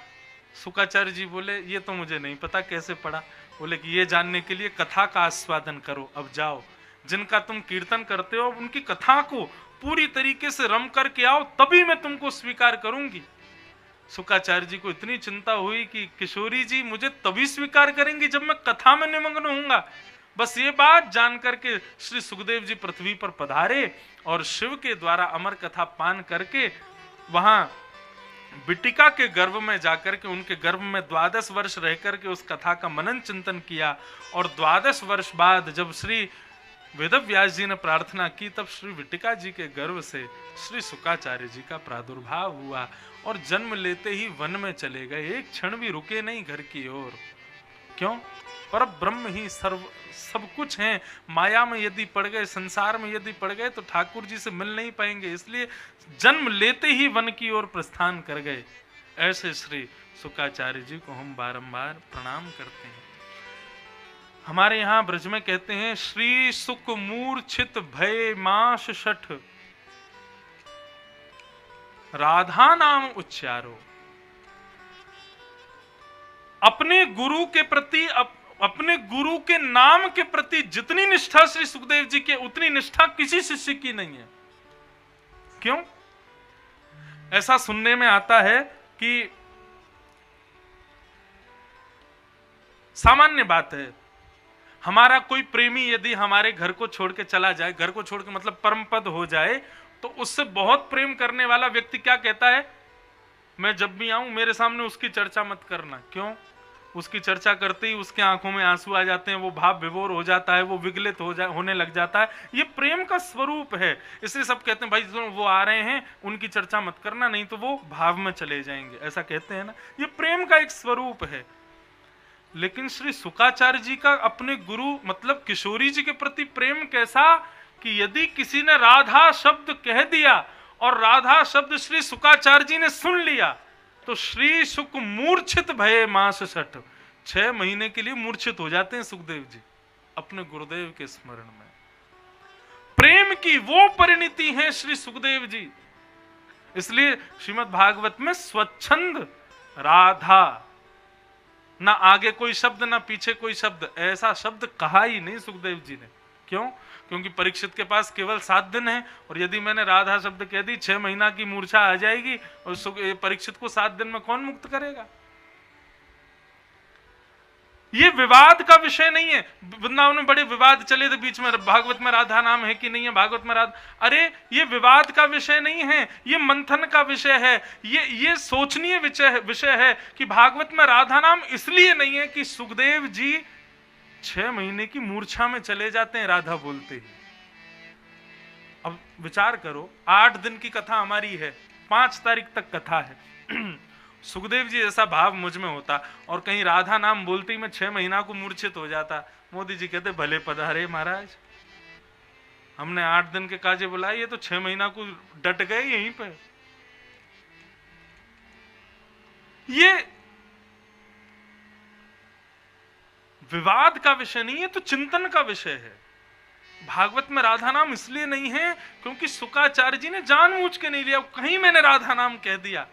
सुकाचार्य जी बोले ये तो मुझे नहीं पता कैसे पड़ा। बोले कि ये जानने के लिए कथा का आस्वादन करो। अब जाओ, जिनका तुम कीर्तन करते हो उनकी कथा को पूरी तरीके से रम करके आओ, तभी मैं तुमको स्वीकार करूंगी। सुकाचार्य जी को इतनी चिंता हुई कि किशोरी जी मुझे तभी स्वीकार करेंगी जब मैं कथा में निमग्न होऊंगा। बस ये बात जान करके श्री सुखदेव जी पृथ्वी पर पधारे, और शिव के द्वारा अमर कथा पान करके वहां बिटिका के गर्भ में जाकर के उनके गर्भ में 12 वर्ष रह करके उस कथा का मनन चिंतन किया। और 12 वर्ष बाद जब श्री वेदव्यास जी ने प्रार्थना की, तब श्री बिटिका जी के गर्भ से श्री सुकाचार्य जी का प्रादुर्भाव हुआ, और जन्म लेते ही वन में चले गए। एक क्षण भी रुके नहीं घर की ओर। क्यों? पर ब्रह्म ही सब कुछ है। माया में यदि पड़ गए, संसार में यदि पड़ गए, तो ठाकुर जी से मिल नहीं पाएंगे, इसलिए जन्म लेते ही वन की ओर प्रस्थान कर गए। ऐसे श्री सुकाचार्य जी को हम बारंबार प्रणाम करते हैं। हमारे यहाँ ब्रज में कहते हैं श्री सुक मूर्छित भय माश शठ राधा नाम उच्चारो। अपने गुरु के प्रति, अपने गुरु के नाम के प्रति जितनी निष्ठा श्री सुखदेव जी के, उतनी निष्ठा किसी शिष्य की नहीं है। क्यों? ऐसा सुनने में आता है कि सामान्य बात है। हमारा कोई प्रेमी यदि हमारे घर को छोड़ के चला जाए, घर को छोड़ के मतलब परमपद हो जाए, तो उससे बहुत प्रेम करने वाला व्यक्ति क्या कहता है, मैं जब भी आऊं मेरे सामने उसकी चर्चा मत करना। क्यों? उसकी चर्चा करते ही उसके आंखों में आंसू आ जाते हैं, वो भाव विभोर हो जाता है, वो विगलित होने लग जाता है। ये प्रेम का स्वरूप है। इसलिए सब कहते हैं भाई वो आ रहे हैं उनकी चर्चा मत करना, नहीं तो वो भाव में चले जाएंगे, ऐसा कहते हैं ना। ये प्रेम का एक स्वरूप है। लेकिन श्री शुकाचार्य जी का अपने गुरु मतलब किशोरी जी के प्रति प्रेम कैसा कि यदि किसी ने राधा शब्द कह दिया और राधा शब्द श्री शुकाचार्य जी ने सुन लिया तो श्री शुक मूर्छित भये मास 6 महीने के लिए मूर्छित हो जाते हैं सुखदेव जी अपने गुरुदेव के स्मरण में। प्रेम की वो परिणति है श्री सुखदेव जी। इसलिए श्रीमद् भागवत में स्वच्छंद राधा, ना आगे कोई शब्द ना पीछे कोई शब्द, ऐसा शब्द कहा ही नहीं सुखदेव जी ने। क्यों? क्योंकि परीक्षित के पास केवल 7 दिन है और यदि मैंने राधा शब्द कह दी 6 महीना की मूर्छा आ जाएगी और परीक्षित को 7 दिन में कौन मुक्त करेगा? ये विवाद का विषय नहीं है। वृंदावन में बड़े विवाद चले थे बीच में, भागवत में राधा नाम है कि नहीं है, भागवत में राधा, अरे ये विवाद का विषय नहीं है, ये मंथन का विषय है, ये सोचनीय विषय है कि भागवत में राधा नाम इसलिए नहीं है कि सुखदेव जी 6 महीने की मूर्छा में चले जाते हैं राधा बोलते ही। अब विचार करो, 8 दिन की कथा हमारी है, 5 तारीख तक कथा है। सुखदेव जी ऐसा भाव मुझ में होता और कहीं राधा नाम बोलते ही मैं 6 महीना को मूर्छित हो जाता, मोदी जी कहते भले पधारे महाराज, हमने 8 दिन के काजे बुलाए, ये तो 6 महीना को डट गए यहीं पे। ये विवाद का विषय नहीं है, तो चिंतन का विषय है। भागवत में राधा नाम इसलिए नहीं है क्योंकि शुकाचार्य जी ने जानबूझ के नहीं लिया, कहीं मैंने राधा नाम कह दिया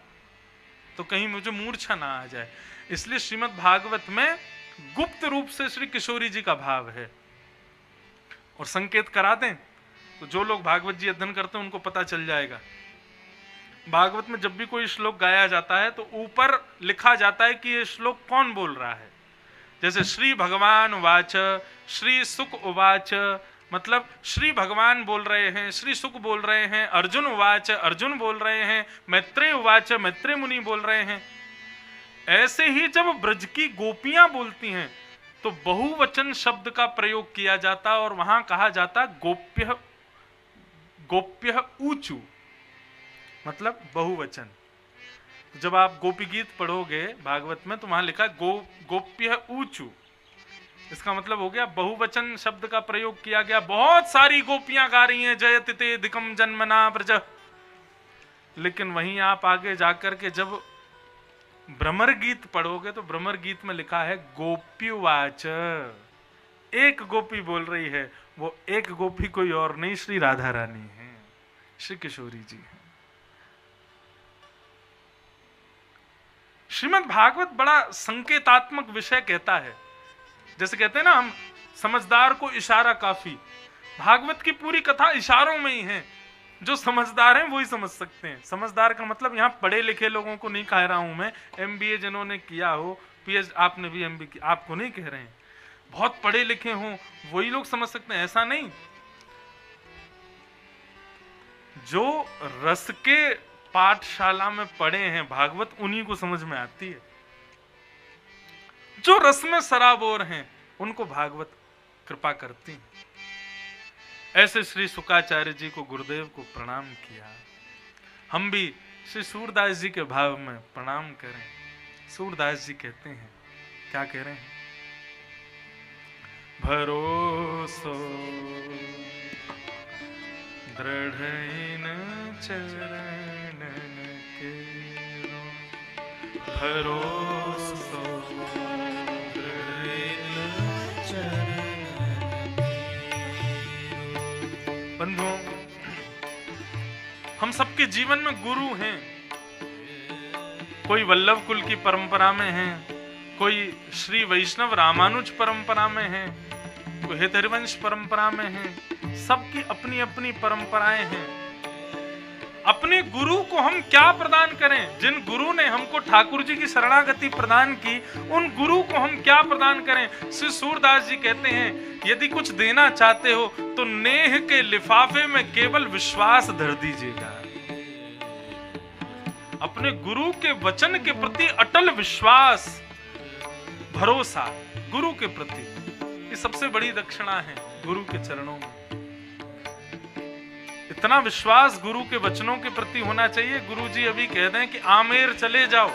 तो कहीं मुझे मूर्छा ना आ जाए। इसलिए श्रीमद् भागवत में गुप्त रूप से श्री किशोरी जी का भाव है। और संकेत करा दें तो जो लोग भागवत जी अध्ययन करते हैं उनको पता चल जाएगा। भागवत में जब भी कोई श्लोक गाया जाता है तो ऊपर लिखा जाता है कि ये श्लोक कौन बोल रहा है। जैसे श्री भगवान उवाच, श्री सुक उवाच, मतलब श्री भगवान बोल रहे हैं, श्री सुक बोल रहे हैं, अर्जुन उवाच, अर्जुन बोल रहे हैं, मैत्रेय उवाच, मैत्रेय मुनि बोल रहे हैं। ऐसे ही जब ब्रज की गोपियां बोलती हैं तो बहुवचन शब्द का प्रयोग किया जाता और वहां कहा जाता गोप्य गोप्य ऊचू, मतलब बहुवचन। जब आप गोपी गीत पढ़ोगे भागवत में तो वहां लिखा गोप्य ऊचू, इसका मतलब हो गया बहुवचन शब्द का प्रयोग किया गया। बहुत सारी गोपियां गा रही हैं जयति ते दिकम जन्मना ब्रज, लेकिन वहीं आप आगे जाकर के जब भ्रमर गीत पढ़ोगे तो भ्रमर गीत में लिखा है गोप्युवाच, एक गोपी बोल रही है, वो एक गोपी कोई और नहीं श्री राधा रानी है, श्री किशोरी जी है। श्रीमद् भागवत बड़ा संकेतात्मक विषय कहता है। जैसे कहते हैं ना हम, समझदार को इशारा काफी। भागवत की पूरी कथा इशारों में ही है। जो समझदार हैं वो ही समझ सकते हैं। समझदार का मतलब यहाँ पढ़े लिखे लोगों को नहीं कह रहा हूं मैं, MBA जिन्होंने किया हो, PhD, आपने भी MBA किया, आपको नहीं कह रहे हैं। बहुत पढ़े लिखे हों वही लोग समझ सकते हैं, ऐसा नहीं। जो रस के पाठशाला में पढ़े हैं भागवत, उन्हीं को समझ में आती है। जो रस में सराबोर हैं उनको भागवत कृपा करती हैं। ऐसे श्री शुकाचार्य जी को, गुरुदेव को प्रणाम किया। हम भी श्री सूरदास जी के भाव में प्रणाम करें। सूरदास जी कहते हैं, क्या कह रहे हैं? भरोसो दृढ़ इन चरणन केरो, भरोसो दृढ़ इन चरणन केरो। बंधुओं, हम सबके जीवन में गुरु हैं। कोई वल्लभ कुल की परंपरा में है, कोई श्री वैष्णव रामानुज परंपरा में है, कोई हरिवंश परंपरा में है। सबकी अपनी अपनी परंपराएं हैं। अपने गुरु को हम क्या प्रदान करें? जिन गुरु ने हमको ठाकुर जी की शरणागति प्रदान की, उन गुरु को हम क्या प्रदान करें? श्री सूरदास जी कहते हैं, यदि कुछ देना चाहते हो तो नेह के लिफाफे में केवल विश्वास धर दीजिएगा। अपने गुरु के वचन के प्रति अटल विश्वास, भरोसा गुरु के प्रति, ये सबसे बड़ी दक्षिणा है गुरु के चरणों में। इतना विश्वास गुरु के वचनों के प्रति होना चाहिए। गुरु जी अभी कह दें कि आमेर चले जाओ,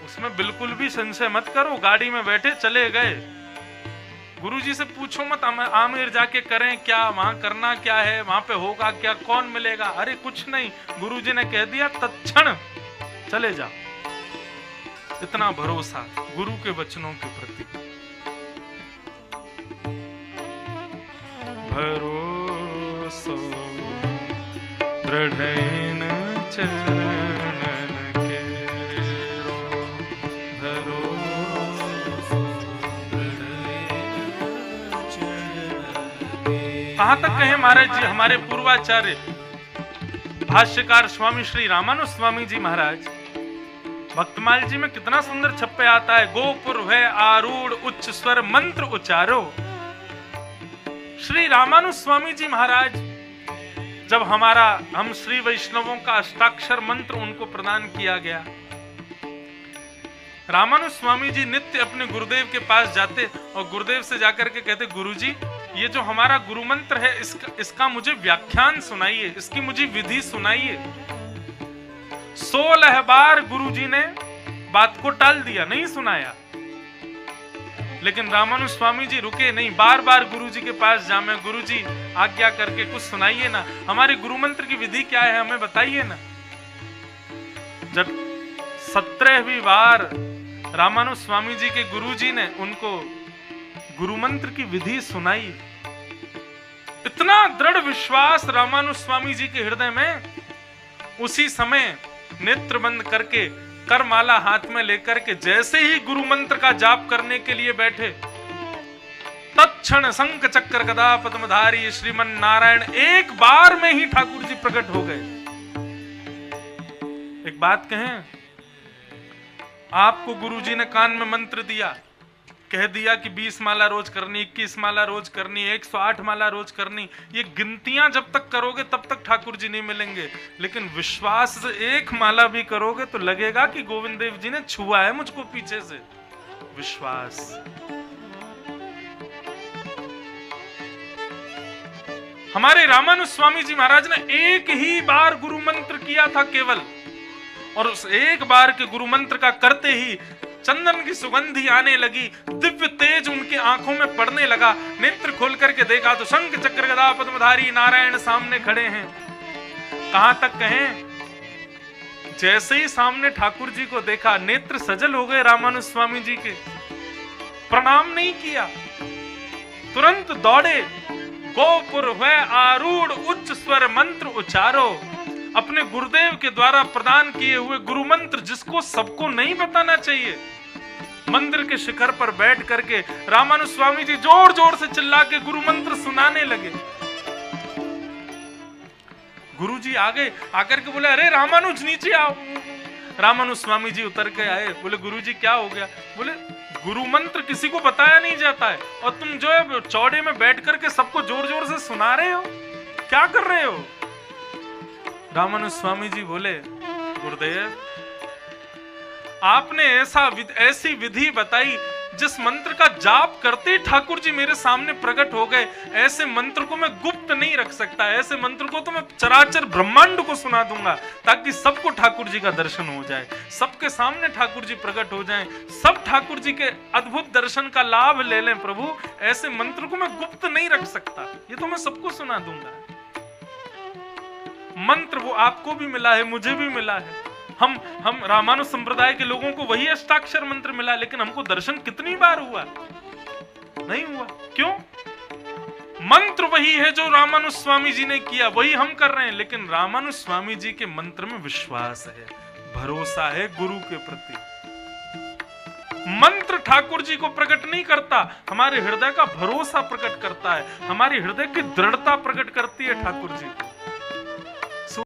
उसमें बिल्कुल भी संशय मत करो। गाड़ी में बैठे चले गए, गुरु जी से पूछो मत आमेर जाके करें क्या, वहां करना क्या है, वहां पे होगा क्या, कौन मिलेगा, अरे कुछ नहीं, गुरु जी ने कह दिया तत्क्षण चले जाओ। इतना भरोसा गुरु के वचनों के प्रति। भरोसा दृढ़ चरणन केरो, कहां तक कहें महाराज जी? हमारे पूर्वाचार्य भाष्यकार स्वामी श्री रामानुज स्वामी जी महाराज भक्तमाल जी में कितना सुंदर छप्पे आता है, गोपुर है आरूढ़ उच्च स्वर मंत्र उच्चारो। श्री रामानुज स्वामी जी महाराज जब हम श्री वैष्णवों का अष्टाक्षर मंत्र उनको प्रदान किया गया, रामानुज स्वामी जी नित्य अपने गुरुदेव के पास जाते और गुरुदेव से जाकर के कहते, गुरुजी ये जो हमारा गुरु मंत्र है इसका मुझे व्याख्यान सुनाइए, इसकी मुझे विधि सुनाइए। 16 बार गुरुजी ने बात को टाल दिया, नहीं सुनाया। लेकिन रामानुज स्वामी जी रुके नहीं, बार बार गुरुजी के पास जामे, गुरुजी आज्ञा करके कुछ सुनाइए ना, हमारे गुरु मंत्र की विधि क्या है हमें बताइए ना। जब 17वीं बार रामानुज स्वामी जी के गुरुजी ने उनको गुरु मंत्र की विधि सुनाई, इतना दृढ़ विश्वास रामानुज स्वामी जी के हृदय में, उसी समय नेत्र बंद करके करमाला हाथ में लेकर के जैसे ही गुरु मंत्र का जाप करने के लिए बैठे, तत्क्षण शंख चक्र गदा पद्मधारी श्रीमन नारायण एक बार में ही ठाकुर जी प्रकट हो गए। एक बात कहें, आपको गुरुजी ने कान में मंत्र दिया, कह दिया कि 20 माला रोज करनी, 21 माला रोज करनी, 108 माला रोज करनी, ये गिनतियां जब तक करोगे तब तक ठाकुर जी नहीं मिलेंगे। लेकिन विश्वास से एक माला भी करोगे तो लगेगा कि गोविंद देव जी ने छुआ है मुझको पीछे से। विश्वास। हमारे रामानुज स्वामी जी महाराज ने एक ही बार गुरु मंत्र किया था केवल, और उस एक बार के गुरु मंत्र का करते ही चंदन की सुगंधी आने लगी, दिव्य तेज उनकी आंखों में पड़ने लगा। नेत्र खोल करके देखा तो शंख चक्र गदा पद्मधारी नारायण सामने खड़े हैं। कहां तक कहें, जैसे ही सामने ठाकुर जी को देखा नेत्र सजल हो गए रामानुज स्वामी जी के। प्रणाम नहीं किया, तुरंत दौड़े, गोपुर है आरूढ़ उच्च स्वर मंत्र उच्चारो। अपने गुरुदेव के द्वारा प्रदान किए हुए गुरु मंत्र जिसको सबको नहीं बताना चाहिए, मंदिर के शिखर पर बैठ करके रामानुज स्वामी जी जोर जोर से चिल्ला के गुरु मंत्र सुनाने लगे। गुरु जी आगे आकर के बोले, अरे रामानुज नीचे आओ। रामानुज स्वामी जी उतर के आए, बोले गुरु जी क्या हो गया? बोले गुरु मंत्र किसी को बताया नहीं जाता है और तुम जो है चौड़े में बैठ करके सबको जोर जोर से सुना रहे हो, क्या कर रहे हो? रामानुज स्वामी जी बोले, गुरुदेव आपने ऐसी विधि बताई जिस मंत्र का जाप करते ठाकुर जी मेरे सामने प्रकट हो गए। ऐसे मंत्र को मैं गुप्त नहीं रख सकता, ऐसे मंत्र को तो मैं चराचर ब्रह्मांड को सुना दूंगा ताकि सबको ठाकुर जी का दर्शन हो जाए, सबके सामने ठाकुर जी प्रकट हो जाएं, सब ठाकुर जी के अद्भुत दर्शन का लाभ ले लें। प्रभु ऐसे मंत्र को मैं गुप्त नहीं रख सकता, ये तो मैं सबको सुना दूंगा। मंत्र वो आपको भी मिला है, मुझे भी मिला है, हम रामानुज संप्रदाय के लोगों को वही अष्टाक्षर मंत्र मिला, लेकिन हमको दर्शन कितनी बार हुआ? नहीं हुआ। क्यों? मंत्र वही है जो रामानुज स्वामी जी ने किया, वही हम कर रहे हैं, लेकिन रामानुज स्वामी जी के मंत्र में विश्वास है, भरोसा है गुरु के प्रति। मंत्र ठाकुर जी को प्रकट नहीं करता, हमारे हृदय का भरोसा प्रकट करता है, हमारे हृदय की दृढ़ता प्रकट करती है ठाकुर जी को।